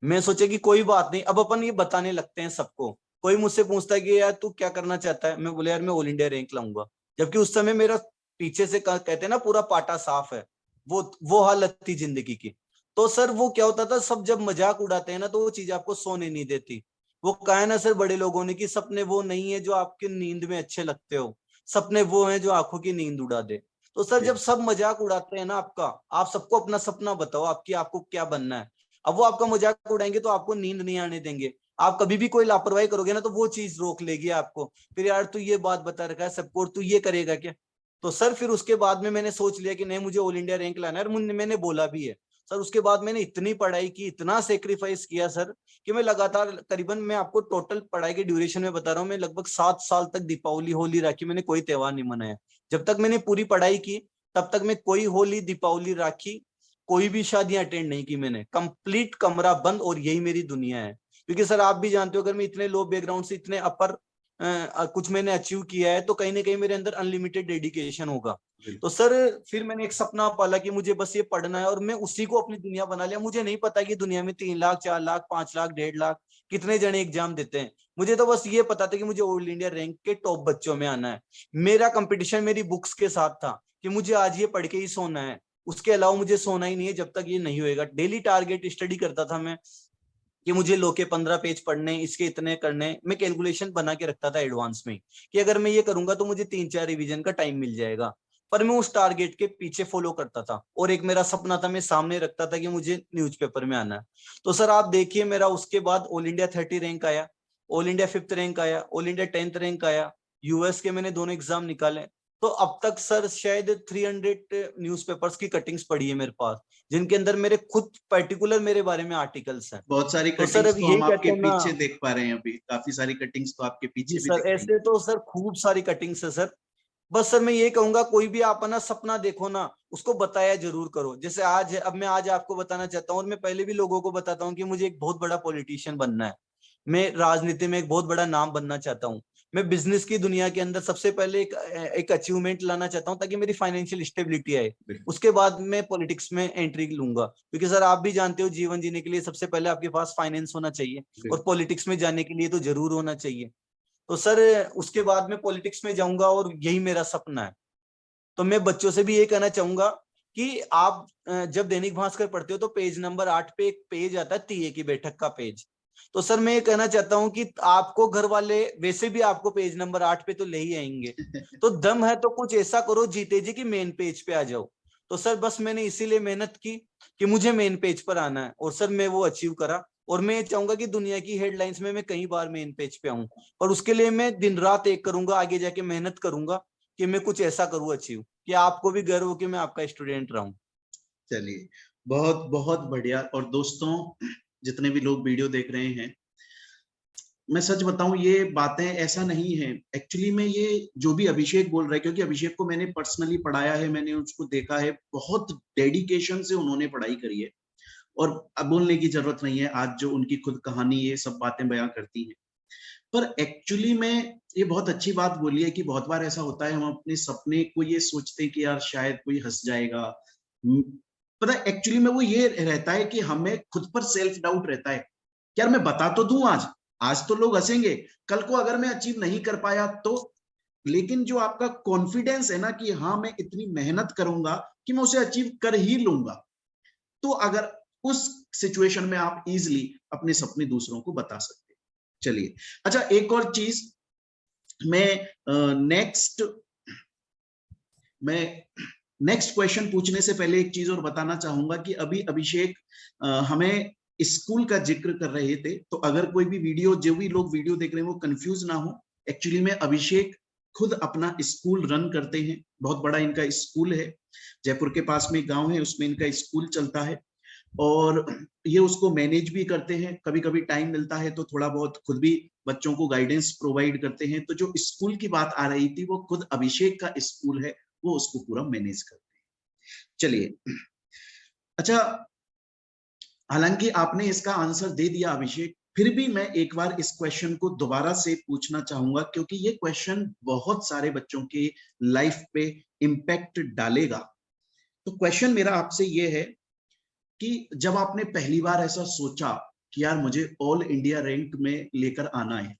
मैं सोचा कि कोई बात नहीं, अब अपन ये बताने लगते हैं सबको। कोई मुझसे पूछता है कि यार तू क्या करना चाहता है, मैं बोले यार मैं ऑल इंडिया रैंक लाऊंगा। जबकि उस समय मेरा पीछे से कहते हैं ना पूरा पाटा साफ है, वो हालत थी जिंदगी की। तो सर वो क्या होता था, सब जब मजाक उड़ाते हैं ना तो वो चीज आपको सोने नहीं देती। वो कहा है ना सर बड़े लोगों ने कि सपने वो नहीं है जो आपकी नींद में अच्छे लगते हो, सपने वो हैं जो आंखों की नींद उड़ा दे। तो सर जब सब मजाक उड़ाते हैं ना आपका, आप सबको अपना सपना बताओ आपकी आपको क्या बनना है। अब वो आपका मजाक उड़ाएंगे तो आपको नींद नहीं आने देंगे। आप कभी भी कोई लापरवाही करोगे ना तो वो चीज रोक लेगी आपको। फिर यार तू ये बात बता रखा है सबको और तू ये करेगा क्या। तो सर फिर उसके बाद में मैंने सोच लिया कि नहीं मुझे ऑल इंडिया रैंक लाना है, और मैंने बोला भी है। सर उसके बाद मैंने इतनी पढ़ाई की, इतना सेक्रीफाइस किया सर, कि मैं लगातार करीबन, मैं आपको टोटल पढ़ाई के ड्यूरेशन में बता रहा हूँ, मैं लगभग 7 साल तक दीपावली, होली, राखी मैंने कोई त्योहार नहीं मनाया। जब तक मैंने पूरी पढ़ाई की तब तक मैं कोई होली, दीपावली, राखी, कोई भी शादियां अटेंड नहीं की मैंने। कंप्लीट कमरा बंद, और यही मेरी दुनिया है। क्योंकि सर आप भी जानते हो अगर मैं इतने लो बैकग्राउंड से इतने अपर कुछ मैंने अचीव किया है तो कहीं ना कहीं मेरे अंदर अनलिमिटेड डेडिकेशन होगा। तो सर फिर मैंने एक सपना पाला कि मुझे बस ये पढ़ना है, और मैं उसी को अपनी दुनिया बना लिया। मुझे नहीं पता कि दुनिया में 3 लाख, 4 लाख, 5 लाख, 1.5 लाख कितने जने एग्जाम देते हैं। मुझे तो बस ये पता था कि मुझे ऑल इंडिया रैंक के टॉप बच्चों में आना है। मेरा कंपटीशन मेरी बुक्स के साथ था कि मुझे आज ये पढ़ के ही सोना है, उसके अलावा मुझे सोना ही नहीं है जब तक ये नहीं होएगा। डेली टारगेट स्टडी करता था मैं कि मुझे लो के 15 पेज पढ़ने, इसके इतने करने। मैं कैलकुलेशन बना के रखता था एडवांस में कि अगर मैं ये करूंगा तो मुझे 3-4 रिवीजन का टाइम मिल जाएगा। पर मैं उस टारगेट के पीछे फॉलो करता था, और एक मेरा सपना था मैं सामने रखता था कि मुझे न्यूज़पेपर में आना है। तो सर आप देखिए मेरा उसके बाद ऑल इंडिया 30 रैंक आया, ऑल इंडिया 5th रैंक आया, ऑल इंडिया 10th रैंक आया। यूएस के मैंने दोनों एग्जाम निकाले। तो अब तक सर शायद 300 न्यूज़पेपर्स की कटिंग्स पड़ी है मेरे पास, जिनके अंदर मेरे खुद पर्टिकुलर मेरे बारे में आर्टिकल्स हैं। बहुत सारी तो सर कटिंग्स अब तो यही हम आपके कहते हैं ना। पीछे देख पा रहे हैं, अभी काफी सारी कटिंग्स तो आपके जी पीछे भी सर, दिख रही ऐसे तो सर खूब सारी कटिंग्स है सर। बस सर मैं ये कहूंगा कोई भी आप ना सपना देखो ना, उसको बताया जरूर करो। जैसे आज है, अब मैं आज आपको बताना चाहता हूँ, और मैं पहले भी लोगों को बताता हूँ कि मुझे एक बहुत बड़ा पॉलिटिशियन बनना है। मैं राजनीति में एक बहुत बड़ा नाम बनना चाहता हूँ। मैं बिजनेस की दुनिया के अंदर सबसे पहले एक अचीवमेंट लाना चाहता हूँ ताकि मेरी फाइनेंशियल स्टेबिलिटी आए। है। उसके बाद मैं पॉलिटिक्स में एंट्री लूंगा, क्योंकि सर आप भी जानते हो जीवन जीने के लिए सबसे पहले आपके पास फाइनेंस होना चाहिए, और पॉलिटिक्स में जाने के लिए तो जरूर होना चाहिए। तो सर उसके बाद मैं पॉलिटिक्स में जाऊंगा, और यही मेरा सपना है। तो मैं बच्चों से भी ये कहना चाहूंगा कि आप जब दैनिक भास्कर पढ़ते हो तो पेज नंबर 8 पे एक पेज आता है तीये की बैठक का पेज। तो सर मैं ये कहना चाहता हूँ कि आपको घर वाले वैसे भी आपको पेज नंबर 8 पे तो ले ही आएंगे, तो दम है तो कुछ ऐसा करो जीते जी कि मेन पेज पे आ जाओ। तो सर बस मैंने इसीलिए मेहनत की कि मुझे मेन पेज पर आना है, और सर मैं वो अचीव करा। और मैं ये चाहूंगा कि दुनिया की हेडलाइंस में मैं कई बार मेन पेज पे आऊं, और उसके लिए मैं दिन रात एक करूंगा, आगे जाके मेहनत करूंगा कि मैं कुछ ऐसा करूं अचीव, कि आपको भी गर्व हो कि मैं आपका स्टूडेंट रहा हूं। चलिए, बहुत बहुत बढ़िया। और दोस्तों, जितने भी लोग वीडियो देख रहे हैं, मैं सच बताऊं, ये बातें ऐसा नहीं है एक्चुअली में, ये जो भी अभिषेक बोल रहा है, क्योंकि अभिषेक को मैंने पर्सनली पढ़ाया है, मैंने उसको देखा है, बहुत डेडिकेशन से उन्होंने पढ़ाई करी है। और अब बोलने की जरूरत नहीं है, आज जो उनकी खुद कहानी ये सब बातें बयां करती हैं। पर एक्चुअली में ये बहुत अच्छी बात बोली है कि बहुत बार ऐसा होता है, हम अपने सपने को ये सोचते हैं कि यार शायद कोई हंस जाएगा। पता है एक्चुअली में वो ये रहता है कि हमें खुद पर सेल्फ डाउट रहता है, यार मैं बता तो दूं, आज आज तो लोग हंसेंगे, कल को अगर मैं अचीव नहीं कर पाया तो। लेकिन जो आपका कॉन्फिडेंस है ना कि हाँ मैं इतनी मेहनत करूंगा कि मैं उसे अचीव कर ही लूंगा, तो अगर उस सिचुएशन में आप इजीली अपने सपने दूसरों को बता सकते हैं। चलिए, अच्छा एक और चीज, मैं नेक्स्ट क्वेश्चन पूछने से पहले एक चीज और बताना चाहूंगा कि अभी अभिषेक हमें स्कूल का जिक्र कर रहे थे, तो अगर कोई भी वीडियो, जो भी लोग वीडियो देख रहे हैं वो कंफ्यूज ना हो। एक्चुअली में अभिषेक खुद अपना स्कूल रन करते हैं, बहुत बड़ा इनका स्कूल है, जयपुर के पास में गांव है, उसमें इनका स्कूल चलता है, और ये उसको मैनेज भी करते हैं। कभी कभी टाइम मिलता है तो थोड़ा बहुत खुद भी बच्चों को गाइडेंस प्रोवाइड करते हैं। तो जो स्कूल की बात आ रही थी, वो खुद अभिषेक का स्कूल है, वो उसको पूरा मैनेज करते हैं। चलिए, अच्छा, हालांकि आपने इसका आंसर दे दिया अभिषेक, फिर भी मैं एक बार इस क्वेश्चन को दोबारा से पूछना चाहूंगा, क्योंकि ये क्वेश्चन बहुत सारे बच्चों के लाइफ पे इम्पैक्ट डालेगा। तो क्वेश्चन मेरा आपसे ये है कि जब आपने पहली बार ऐसा सोचा कि यार मुझे ऑल इंडिया रैंक में लेकर आना है,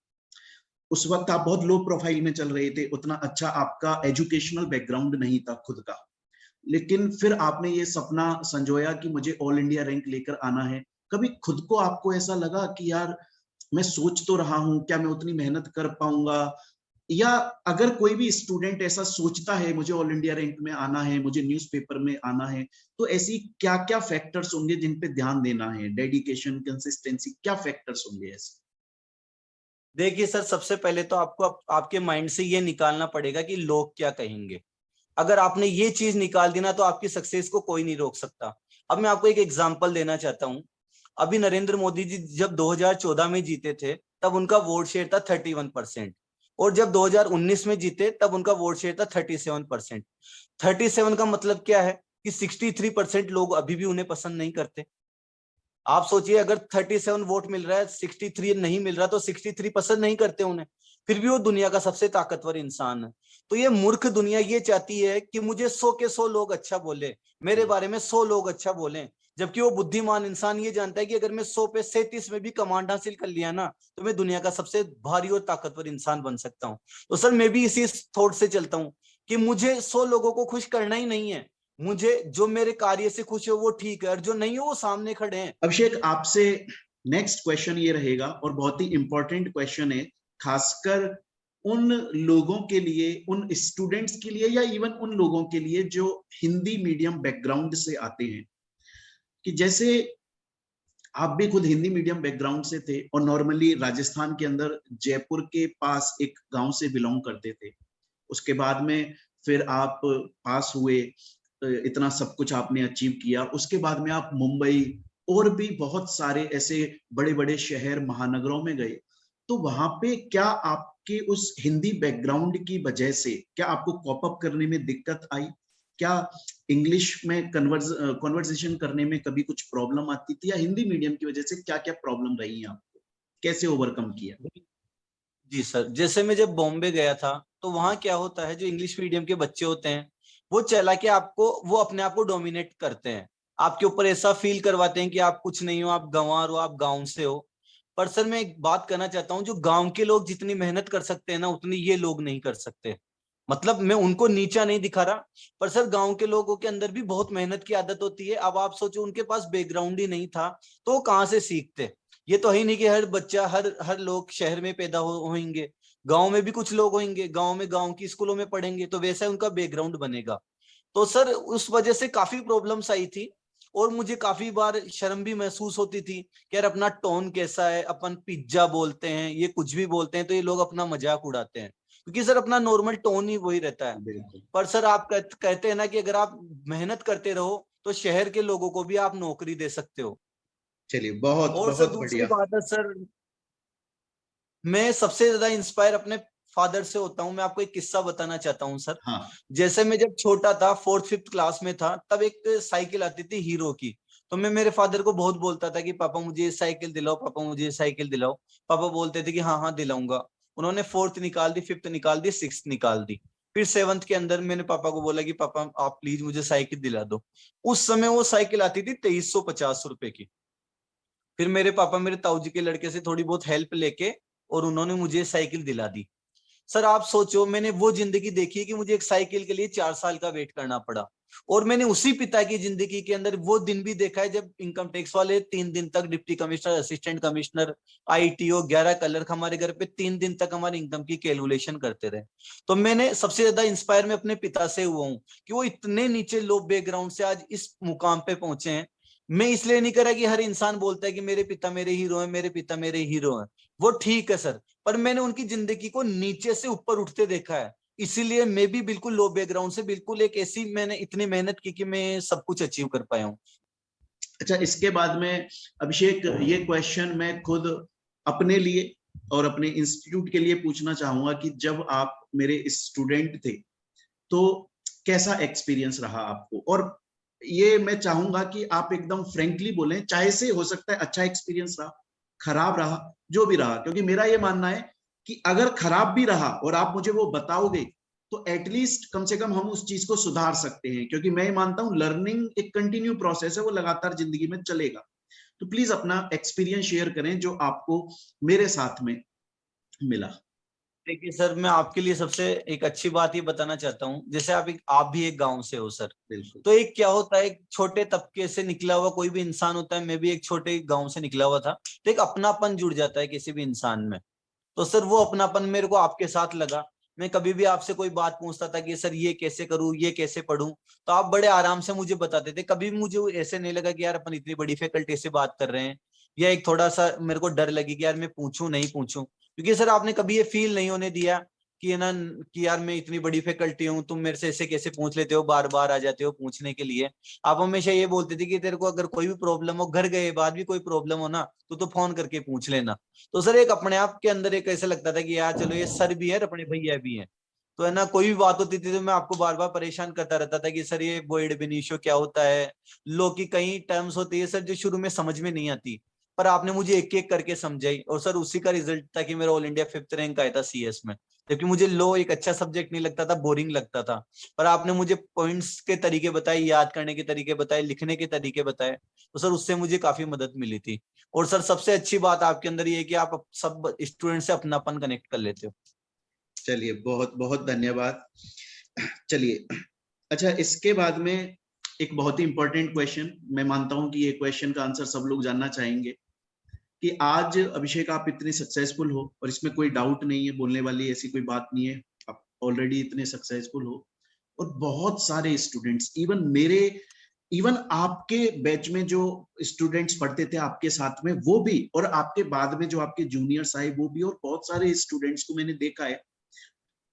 उस वक्त आप बहुत लो प्रोफाइल में चल रहे थे, उतना अच्छा आपका एजुकेशनल बैकग्राउंड नहीं था खुद का, लेकिन फिर आपने ये सपना संजोया कि मुझे ऑल इंडिया रैंक लेकर आना है। कभी खुद को आपको ऐसा लगा कि यार मैं सोच तो रहा हूं, क्या मैं उतनी मेहनत कर पाऊंगा? या अगर कोई भी स्टूडेंट ऐसा सोचता है मुझे ऑल इंडिया रैंक में आना है, मुझे न्यूज़पेपर में आना है, तो ऐसी क्या क्या फैक्टर्स होंगे जिन पे ध्यान देना है? डेडिकेशन, कंसिस्टेंसी, क्या फैक्टर्स होंगे ऐसे? देखिए सर, सबसे पहले तो आपको आपके माइंड से ये निकालना पड़ेगा कि लोग क्या कहेंगे। अगर आपने ये चीज निकाल दी ना, तो आपकी सक्सेस को कोई नहीं रोक सकता। अब मैं आपको एक एग्जांपल देना चाहता हूं। अभी नरेंद्र मोदी जी जब 2014 में जीते थे, तब उनका वोट शेयर था 31%, और जब 2019 में जीते तब उनका वोट शेयर था 37%। 37 का मतलब क्या है कि 63% लोग अभी भी उन्हें पसंद नहीं करते। आप सोचिए, अगर 37 वोट मिल रहा है, 63 नहीं मिल रहा, तो 63 पसंद नहीं करते उन्हें, फिर भी वो दुनिया का सबसे ताकतवर इंसान है। तो ये मूर्ख दुनिया ये चाहती है कि मुझे 100 के 100 लोग अच्छा बोले, मेरे बारे में 100 लोग अच्छा बोले, जबकि वो बुद्धिमान इंसान ये जानता है कि अगर मैं 100 पे 37 में भी कमांड हासिल कर लिया ना, तो मैं दुनिया का सबसे भारी और ताकतवर इंसान बन सकता हूँ। तो सर मैं भी इसी थॉट से चलता हूँ कि मुझे 100 लोगों को खुश करना ही नहीं है, मुझे जो मेरे कार्य से खुश है वो ठीक है, और जो नहीं हो वो सामने खड़े हैं। अभिषेक, आपसे नेक्स्ट क्वेश्चन ये रहेगा, और बहुत ही इंपॉर्टेंट क्वेश्चन है, खासकर उन लोगों के लिए, उन स्टूडेंट्स के लिए, या इवन उन लोगों के लिए जो हिंदी मीडियम बैकग्राउंड से आते हैं, कि जैसे आप भी खुद हिंदी मीडियम बैकग्राउंड से थे, और नॉर्मली राजस्थान के अंदर जयपुर के पास एक गांव से बिलोंग करते थे। उसके बाद में फिर आप पास हुए, इतना सब कुछ आपने अचीव किया, उसके बाद में आप मुंबई और भी बहुत सारे ऐसे बड़े बड़े शहर, महानगरों में गए। तो वहां पे क्या आपके उस हिंदी बैकग्राउंड की वजह से क्या आपको कॉप अप करने में दिक्कत आई? क्या इंग्लिश में कन्वर्सेशन करने में कभी कुछ प्रॉब्लम आती थी, या हिंदी मीडियम की वजह से क्या क्या प्रॉब्लम रही है आपको, कैसे ओवरकम किया? जी सर, जैसे मैं जब बॉम्बे गया था, तो वहां क्या होता है, जो इंग्लिश मीडियम के बच्चे होते हैं, वो चला के आपको, वो अपने आप को डोमिनेट करते हैं, आपके ऊपर ऐसा फील करवाते हैं कि आप कुछ नहीं हो, आप गंवार हो, आप गांव से हो। पर सर मैं एक बात करना चाहता हूँ, जो गांव के लोग जितनी मेहनत कर सकते हैं ना, उतनी ये लोग नहीं कर सकते। मतलब मैं उनको नीचा नहीं दिखा रहा, पर सर गांव के लोगों के अंदर भी बहुत मेहनत की आदत होती है। अब आप सोचो, उनके पास बैकग्राउंड ही नहीं था, तो वो कहाँ से सीखते? ये तो है ही नहीं कि हर बच्चा हर लोग शहर में पैदा होंगे, गांव में भी कुछ लोग होंगे, गांव में गांव की स्कूलों में पढ़ेंगे, तो वैसा उनका बैकग्राउंड बनेगा। तो सर उस वजह से काफी प्रॉब्लम्स आई थी, और मुझे काफी बार शर्म भी महसूस होती थी कि यार अपना टोन कैसा है, अपन पिज्जा बोलते हैं, ये कुछ भी बोलते हैं तो ये लोग अपना मजाक उड़ाते हैं, क्योंकि सर अपना नॉर्मल टोन ही वही रहता है। बिल्कुल। पर सर आप कहते हैं ना कि अगर आप मेहनत करते रहो तो शहर के लोगों को भी आप नौकरी दे सकते हो। चलिए, बहुत और सर बहुत दूसरी बढ़िया। बात है सर, मैं सबसे ज्यादा इंस्पायर अपने फादर से होता हूँ। मैं आपको एक किस्सा बताना चाहता हूँ सर। हाँ। जैसे मैं जब छोटा था, 4th 5th क्लास में था, तब एक साइकिल आती थी हीरो की। तो मैं मेरे फादर को बहुत बोलता था कि पापा मुझे ये साइकिल दिलाओ, पापा मुझे ये साइकिल दिलाओ। पापा बोलते थे कि हाँ हाँ दिलाऊंगा। उन्होंने 4th निकाल दी, 5th निकाल दी, 6th निकाल दी। फिर 7th के अंदर मैंने पापा को बोला कि पापा आप प्लीज मुझे साइकिल दिला दो। उस समय वो साइकिल आती थी 2350 रुपए की। फिर मेरे पापा मेरे ताऊ जी के लड़के से थोड़ी बहुत हेल्प लेके और उन्होंने मुझे साइकिल दिला दी। सर आप सोचो, मैंने वो जिंदगी देखी कि मुझे एक साइकिल के लिए 4 साल का वेट करना पड़ा। और मैंने उसी पिता की जिंदगी के अंदर वो दिन भी देखा है जब इनकम टैक्स वाले 3 दिन तक deputy commissioner, assistant commissioner, ITO, 11 clerk हमारे घर पे 3 दिन तक हमारी इनकम की कैलकुलेशन करते रहे। तो मैंने सबसे ज्यादा इंस्पायर मैं अपने पिता से हुआ हूँ कि वो इतने नीचे लो बैकग्राउंड से आज इस मुकाम पे पहुंचे हैं। मैं इसलिए नहीं करा कि हर इंसान बोलता है कि मेरे पिता मेरे हीरो हैं, मेरे पिता मेरे हीरो हैं। वो ठीक है सर, पर मैंने उनकी जिंदगी को नीचे से ऊपर उठते देखा है। इसीलिए मैं भी बिल्कुल लो बैकग्राउंड से, बिल्कुल एक ऐसी, मैंने इतनी मेहनत की कि मैं सब कुछ अचीव कर पाया हूँ। अच्छा, इसके बाद में अभिषेक, ये क्वेश्चन मैं खुद अपने लिए और अपने इंस्टीट्यूट के लिए पूछना चाहूंगा कि जब आप मेरे स्टूडेंट थे तो कैसा एक्सपीरियंस रहा आपको? और ये मैं चाहूंगा कि आप एकदम फ्रेंकली बोलें, चाहे से हो सकता है अच्छा एक्सपीरियंस रहा, खराब रहा, जो भी रहा, क्योंकि मेरा ये मानना है कि अगर खराब भी रहा और आप मुझे वो बताओगे तो एटलीस्ट कम से कम हम उस चीज को सुधार सकते हैं, क्योंकि मैं मानता हूं लर्निंग एक कंटिन्यू प्रोसेस है, वो लगातार जिंदगी में चलेगा। तो प्लीज अपना एक्सपीरियंस शेयर करें जो आपको मेरे साथ में मिला। देखिए सर, मैं आपके लिए सबसे एक अच्छी बात ये बताना चाहता हूँ, जैसे आप भी एक गांव से हो सर। बिल्कुल। तो एक क्या होता है, एक छोटे तबके से निकला हुआ कोई भी इंसान होता है, मैं भी एक छोटे गांव से निकला हुआ था, तो एक अपनापन जुड़ जाता है किसी भी इंसान में। तो सर वो अपनापन मेरे को आपके साथ लगा। मैं कभी भी आपसे कोई बात पूछता था कि सर ये कैसे करूं, ये कैसे पढूं, तो आप बड़े आराम से मुझे बताते थे। कभी भी मुझे ऐसे नहीं लगा कि यार अपन इतनी बड़ी फैकल्टी से बात कर रहे हैं, या एक थोड़ा सा मेरे को डर लगी कि यार मैं पूछूं नहीं पूछूं, क्योंकि सर आपने कभी ये फील नहीं होने दिया कि ना कि यार मैं इतनी बड़ी फैकल्टी हूँ, तुम मेरे से ऐसे कैसे पूछ लेते हो, बार बार आ जाते हो पूछने के लिए। आप हमेशा ये बोलते थे कि तेरे को अगर कोई भी प्रॉब्लम हो, घर गए बाद भी कोई प्रॉब्लम हो ना, तो फोन करके पूछ लेना। तो सर एक अपने आप के अंदर एक ऐसा लगता था कि यार चलो ये सर भी है और अपने भैया भी हैं, तो है ना, कोई भी बात होती थी तो मैं आपको बार बार परेशान करता रहता था कि सर ये वोइड बेनिशियो क्या होता है, लो की कई टर्म्स होती है सर जो शुरू में समझ में नहीं आती, पर आपने मुझे एक एक करके समझाई, और सर उसी का रिजल्ट था कि मेरा ऑल इंडिया 5th रैंक आया था सीएस में। जबकि मुझे लो एक अच्छा सब्जेक्ट नहीं लगता था, बोरिंग लगता था, पर आपने मुझे पॉइंट्स के तरीके बताए, याद करने के तरीके बताए, लिखने के तरीके बताए, तो सर उससे मुझे काफी मदद मिली थी। और सर सबसे अच्छी बात आपके अंदर ये है कि आप सब स्टूडेंट से अपनापन कनेक्ट कर लेते हो। चलिए, बहुत बहुत धन्यवाद। चलिए, अच्छा, इसके बाद में एक बहुत ही इंपॉर्टेंट क्वेश्चन, मैं मानता हूं कि ये क्वेश्चन का आंसर सब लोग जानना चाहेंगे कि आज अभिषेक आप इतने सक्सेसफुल हो, और इसमें कोई डाउट नहीं है, बोलने वाली ऐसी कोई बात नहीं है, आप ऑलरेडी इतने सक्सेसफुल हो, और बहुत सारे स्टूडेंट्स, इवन आपके बैच में जो स्टूडेंट्स पढ़ते थे आपके साथ में वो भी, और आपके बाद में जो आपके जूनियर्स आए वो भी, और बहुत सारे स्टूडेंट्स को मैंने देखा है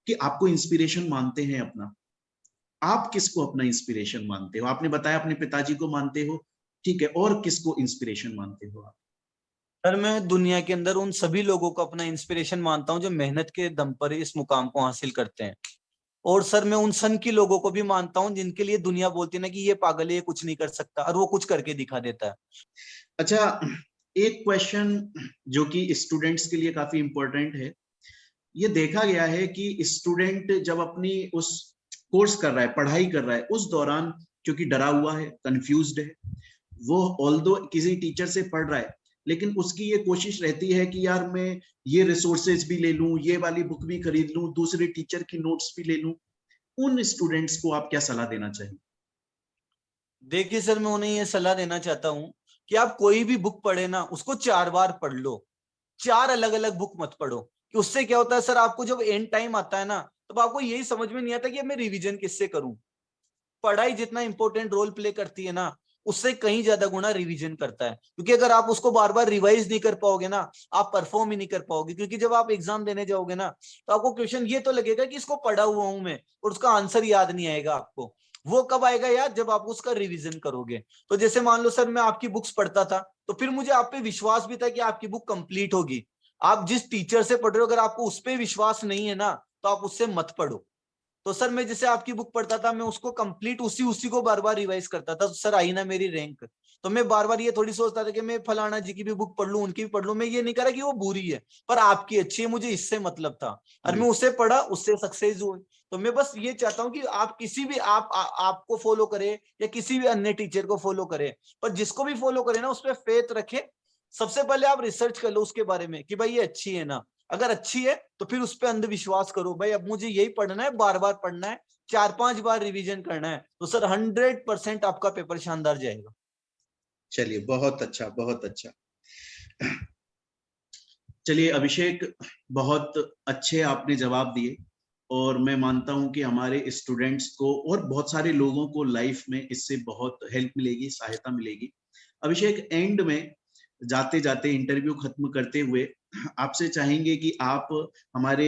कि आपको इंस्पिरेशन मानते हैं अपना। आप किसको अपना इंस्पिरेशन मानते हो? आपने बताया अपने पिताजी को मानते हो, ठीक है, और किसको इंस्पिरेशन मानते हो आप? सर मैं दुनिया के अंदर उन सभी लोगों को अपना इंस्पिरेशन मानता हूं जो मेहनत के दम पर इस मुकाम को हासिल करते हैं। और सर मैं उन सन की लोगों को भी मानता हूं जिनके लिए दुनिया बोलती है ना कि ये पागल है, ये कुछ नहीं कर सकता, और वो कुछ करके दिखा देता है। अच्छा, एक क्वेश्चन जो कि स्टूडेंट्स के लिए काफी इंपॉर्टेंट है। ये देखा गया है कि स्टूडेंट जब अपनी उस कोर्स कर रहा है, पढ़ाई कर रहा है, उस दौरान क्योंकि डरा हुआ है, कंफ्यूज्ड है, वो ऑल्दो किसी टीचर से पढ़ रहा है, लेकिन उसकी ये कोशिश रहती है कि यार मैं ये रिसोर्सेज भी ले लूं, ये वाली बुक भी खरीद लूं, दूसरे टीचर की नोट्स भी ले लूं। उन स्टूडेंट्स को आप क्या सलाह देना चाहिए? देखिए सर मैं उन्हें ये सलाह देना चाहता हूँ कि आप कोई भी बुक पढ़े ना, उसको 4 बार पढ़ लो, 4 अलग अलग बुक मत पढ़ो। कि उससे क्या होता है सर, आपको जब एंड टाइम आता है ना, तब आपको यही समझ में नहीं आता कि अब मैं रिवीजन किससे करूं। पढ़ाई जितना इंपॉर्टेंट रोल प्ले करती है ना, उससे कहीं ज्यादा गुना रिवीजन करता है। क्योंकि अगर आप उसको बार बार रिवाइज नहीं कर पाओगे ना, आप परफॉर्म ही नहीं कर पाओगे। क्योंकि जब आप एग्जाम देने जाओगे ना, तो आपको क्वेश्चन ये तो लगेगा कि इसको पढ़ा हुआ हूं मैं, और उसका आंसर याद नहीं आएगा आपको। वो कब आएगा याद, जब आप उसका रिवीजन करोगे। तो जैसे मान लो सर, मैं आपकी बुक्स पढ़ता था, तो फिर मुझे आप पे विश्वास भी था कि आपकी बुक कंप्लीट होगी। आप जिस टीचर से पढ़ रहे हो, अगर आपको उस पर विश्वास नहीं है ना, तो आप उससे मत पढ़ो। तो सर मैं जैसे आपकी बुक पढ़ता था, मैं उसको कंप्लीट उसी उसी को बार बार रिवाइज करता था। तो सर आई ना मेरी रैंक, तो मैं बार बार ये थोड़ी सोचता था कि मैं फलाना जी की भी बुक पढ़ लूं, उनकी भी पढ़ लूं। मैं ये नहीं करा कि वो बुरी है, पर आपकी अच्छी है, मुझे इससे मतलब था, और मैं उसे पढ़ा, उससे सक्सेस हुई। तो मैं बस ये चाहता हूँ कि आप किसी भी आपको फॉलो करे या किसी भी अन्य टीचर को फॉलो करे, पर जिसको भी फॉलो करे ना, उस पर फेथ रखे। सबसे पहले आप रिसर्च कर लो उसके बारे में कि भाई ये अच्छी है ना। अगर अच्छी है तो फिर उस पर अंधविश्वास करो, भाई अब मुझे यही पढ़ना है, बार बार पढ़ना है, 4-5 बार रिवीजन करना है, तो सर 100% आपका पेपर शानदार जाएगा। चलिए, बहुत अच्छा, बहुत अच्छा। चलिए अभिषेक, बहुत अच्छे आपने जवाब दिए, और मैं मानता हूं कि हमारे स्टूडेंट्स को और बहुत सारे लोगों को लाइफ में इससे बहुत हेल्प मिलेगी, सहायता मिलेगी। अभिषेक, एंड में जाते जाते, इंटरव्यू खत्म करते हुए, आपसे चाहेंगे कि आप हमारे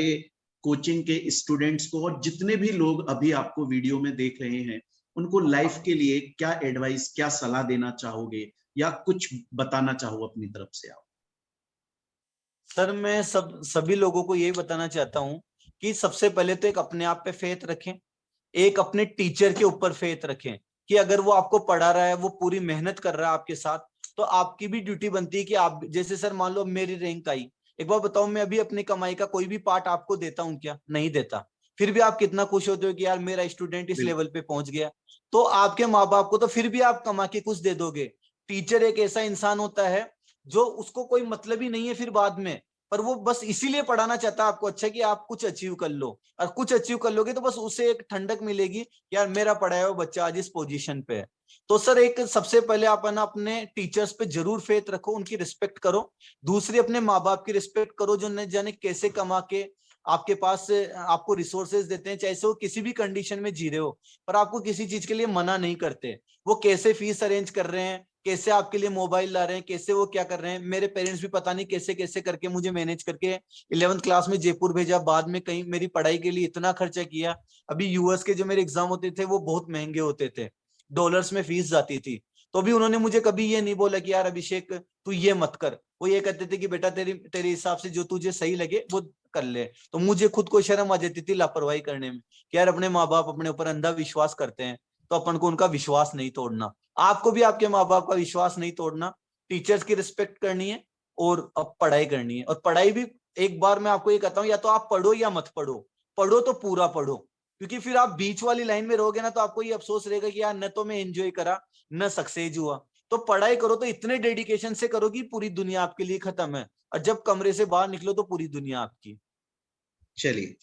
कोचिंग के स्टूडेंट्स को और जितने भी लोग अभी आपको वीडियो में देख रहे हैं, उनको लाइफ के लिए क्या एडवाइस, क्या सलाह देना चाहोगे, या कुछ बताना चाहो अपनी तरफ से आप? सर मैं सभी लोगों को यही बताना चाहता हूँ कि सबसे पहले तो एक अपने आप पे फेथ रखें, एक अपने टीचर के ऊपर फेथ रखें कि अगर वो आपको पढ़ा रहा है, वो पूरी मेहनत कर रहा है आपके साथ, तो आपकी भी ड्यूटी बनती है कि आप, जैसे सर मान लो मेरी रैंक आई, एक बार बताओ, मैं अभी अपनी कमाई का कोई भी पार्ट आपको देता हूँ क्या? नहीं देता। फिर भी आप कितना खुश होते हो कि यार मेरा स्टूडेंट इस लेवल पे पहुंच गया। तो आपके माँ बाप को तो फिर भी आप कमा के कुछ दे दोगे। टीचर एक ऐसा इंसान होता है जो उसको कोई मतलब ही नहीं है फिर बाद में, पर वो बस इसीलिए पढ़ाना चाहता है आपको अच्छा कि आप कुछ अचीव कर लो, और कुछ अचीव कर लोगे तो बस उसे एक ठंडक मिलेगी, यार मेरा पढ़ाया हुआ बच्चा आज इस पोजीशन पे है। तो सर एक सबसे पहले आप ना अपने टीचर्स पे जरूर फेथ रखो, उनकी रिस्पेक्ट करो। दूसरी, अपने माँ बाप की रिस्पेक्ट करो, जो न जाने कैसे कमा के आपके पास से आपको रिसोर्सेज देते हैं, चाहे वो किसी भी कंडीशन में जी रहे हो, पर आपको किसी चीज के लिए मना नहीं करते। वो कैसे फीस अरेंज कर रहे हैं, कैसे आपके लिए मोबाइल ला रहे हैं, कैसे वो क्या कर रहे हैं। मेरे पेरेंट्स भी पता नहीं कैसे कैसे करके मुझे मैनेज करके 11th क्लास में जयपुर भेजा, बाद में कहीं मेरी पढ़ाई के लिए इतना खर्चा किया। अभी यूएस के जो मेरे एग्जाम होते थे वो बहुत महंगे होते थे, डॉलर्स में फीस जाती थी। तो भी उन्होंने मुझे कभी ये नहीं बोला कि यार अभिषेक तू ये मत कर। वो ये कहते थे कि बेटा तेरे तेरे हिसाब से जो तुझे सही लगे वो कर ले। तो मुझे खुद को शर्म आ जाती थी लापरवाही करने में कि यार अपने माँ बाप अपने ऊपर अंधा विश्वास करते हैं, तो अपन को उनका विश्वास नहीं तोड़ना। आपको भी आपके माँ बाप का विश्वास नहीं तोड़ना, टीचर्स की रिस्पेक्ट करनी है, और अब पढ़ाई करनी है। और पढ़ाई भी एक बार मैं आपको ये कहता हूँ, या तो आप पढ़ो या मत पढ़ो, पढ़ो तो पूरा पढ़ो। क्योंकि फिर आप बीच वाली लाइन में रहोगे ना, तो आपको ये अफसोस रहेगा कि यार न तो मैं एंजॉय करा, न सक्सेस हुआ। तो पढ़ाई करो तो इतने डेडिकेशन से करो कि पूरी दुनिया आपके लिए खत्म है, और जब कमरे से बाहर निकलो तो पूरी दुनिया आपकी। चलिए,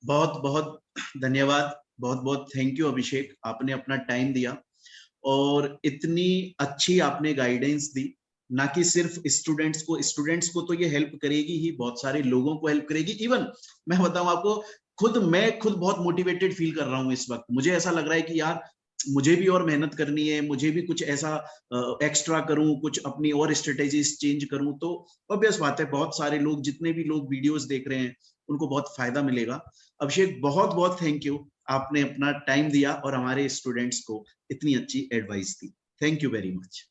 बहुत बहुत धन्यवाद, बहुत बहुत थैंक यू अभिषेक, आपने अपना टाइम दिया और इतनी अच्छी आपने गाइडेंस दी। ना कि सिर्फ स्टूडेंट्स को तो ये हेल्प करेगी ही, बहुत सारे लोगों को हेल्प करेगी। इवन मैं बताऊं आपको, मैं खुद बहुत मोटिवेटेड फील कर रहा हूं इस वक्त। मुझे ऐसा लग रहा है कि यार मुझे भी और मेहनत करनी है, मुझे भी कुछ ऐसा एक्स्ट्रा करूं, कुछ अपनी और स्ट्रेटेजीज चेंज करूं। तो ऑब्वियस बात है, बहुत सारे लोग, जितने भी लोग वीडियोस देख रहे हैं, उनको बहुत फायदा मिलेगा। अभिषेक, बहुत बहुत थैंक यू, आपने अपना टाइम दिया और हमारे स्टूडेंट्स को इतनी अच्छी advice the. Thank you very much.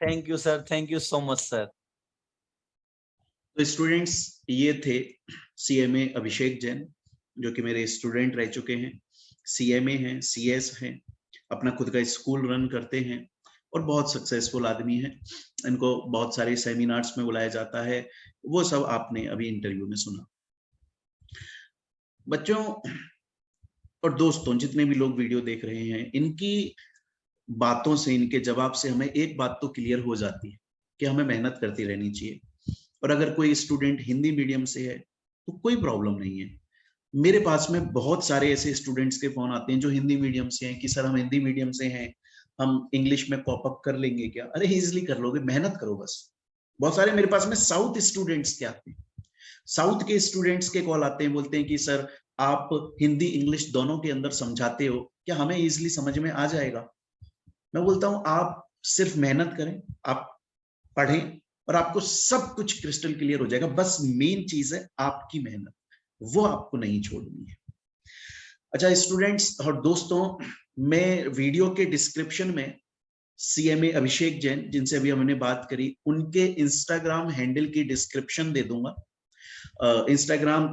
Thank you sir, thank you so much sir. तो स्टूडेंट्स, ये थे सीएमए अभिषेक जैन, जो कि मेरे स्टूडेंट रह चुके हैं, सीएमए हैं, सीएस हैं, अपना खुद का स्कूल रन करते हैं और बहुत सक्सेसफुल आदमी हैं। इनको बहुत सारे सेमिनार्स में बुलाया जाता है, वो सब आपने अभी इंटरव्यू में सुना। बच्चों और दोस्तों, जितने भी लोग वीडियो देख रहे हैं, इनकी बातों से, इनके जवाब से हमें एक बात तो क्लियर हो जाती है कि हमें मेहनत करती रहनी चाहिए। और अगर कोई स्टूडेंट हिंदी मीडियम से है तो कोई प्रॉब्लम नहीं है। मेरे पास में बहुत सारे ऐसे स्टूडेंट्स के फोन आते हैं जो हिंदी मीडियम से हैं कि सर हम हिंदी मीडियम से हैं, हम इंग्लिश में कॉप अप कर लेंगे क्या? अरे इजिली कर लोगे, मेहनत करो बस। बहुत सारे मेरे पास में साउथ स्टूडेंट्स के आते हैं, साउथ के स्टूडेंट्स के कॉल आते हैं, बोलते हैं कि सर आप हिंदी इंग्लिश दोनों के अंदर समझाते हो, क्या हमें इजिली समझ में आ जाएगा? मैं बोलता हूं आप सिर्फ मेहनत करें, आप पढ़ें और आपको सब कुछ क्रिस्टल क्लियर हो जाएगा। बस मेन चीज है आपकी मेहनत, वो आपको नहीं छोड़नी है। अच्छा स्टूडेंट्स और दोस्तों, मैं वीडियो के डिस्क्रिप्शन में सीएमए अभिषेक जैन, जिनसे अभी हमने बात करी, उनके इंस्टाग्राम हैंडल की डिस्क्रिप्शन दे दूंगा। इंस्टाग्राम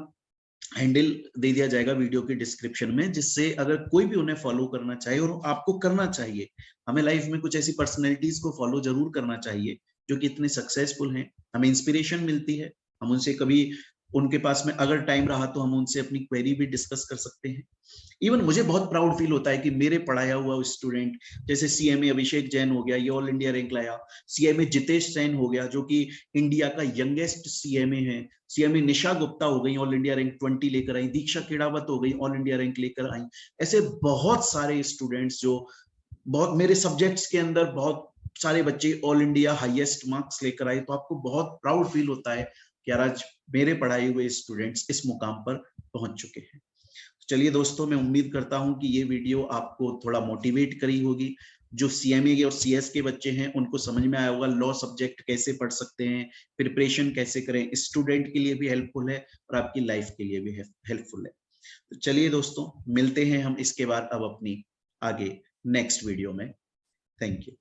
हैंडल दे दिया जाएगा वीडियो के डिस्क्रिप्शन में, जिससे अगर कोई भी उन्हें फॉलो करना चाहे, और आपको करना चाहिए, हमें लाइफ में कुछ ऐसी पर्सनैलिटीज को फॉलो जरूर करना चाहिए जो कि इतने सक्सेसफुल हैं, हमें इंस्पिरेशन मिलती है। हम उनसे कभी, उनके पास में अगर टाइम रहा तो हम उनसे अपनी क्वेरी भी डिस्कस कर सकते हैं। इवन मुझे बहुत प्राउड फील होता है कि मेरे पढ़ाया हुआ स्टूडेंट, जैसे सीएमए अभिषेक जैन हो गया, ये ऑल इंडिया रैंक लाया, सीएमए जितेश जैन हो गया जो कि इंडिया का यंगेस्ट सीएमए है, सीएमए निशा गुप्ता हो गई, ऑल इंडिया रैंक 20 लेकर आई, दीक्षा केड़ावत हो गई, ऑल इंडिया रैंक लेकर आई। ऐसे बहुत सारे स्टूडेंट्स जो बहुत मेरे सब्जेक्ट्स के अंदर बहुत सारे बच्चे ऑल इंडिया हाईएस्ट मार्क्स लेकर आए, तो आपको बहुत प्राउड फील होता है कि यार आज मेरे पढ़ाए हुए स्टूडेंट्स इस मुकाम पर पहुंच चुके हैं। चलिए दोस्तों, मैं उम्मीद करता हूं कि ये वीडियो आपको थोड़ा मोटिवेट करी होगी। जो सीएमए और सीएस के बच्चे हैं उनको समझ में आया होगा लॉ सब्जेक्ट कैसे पढ़ सकते हैं, प्रिपरेशन कैसे करें, स्टूडेंट के लिए भी हेल्पफुल है और आपकी लाइफ के लिए भी हेल्पफुल है। तो चलिए दोस्तों, मिलते हैं हम इसके बाद अब अपनी आगे नेक्स्ट वीडियो में। Thank you.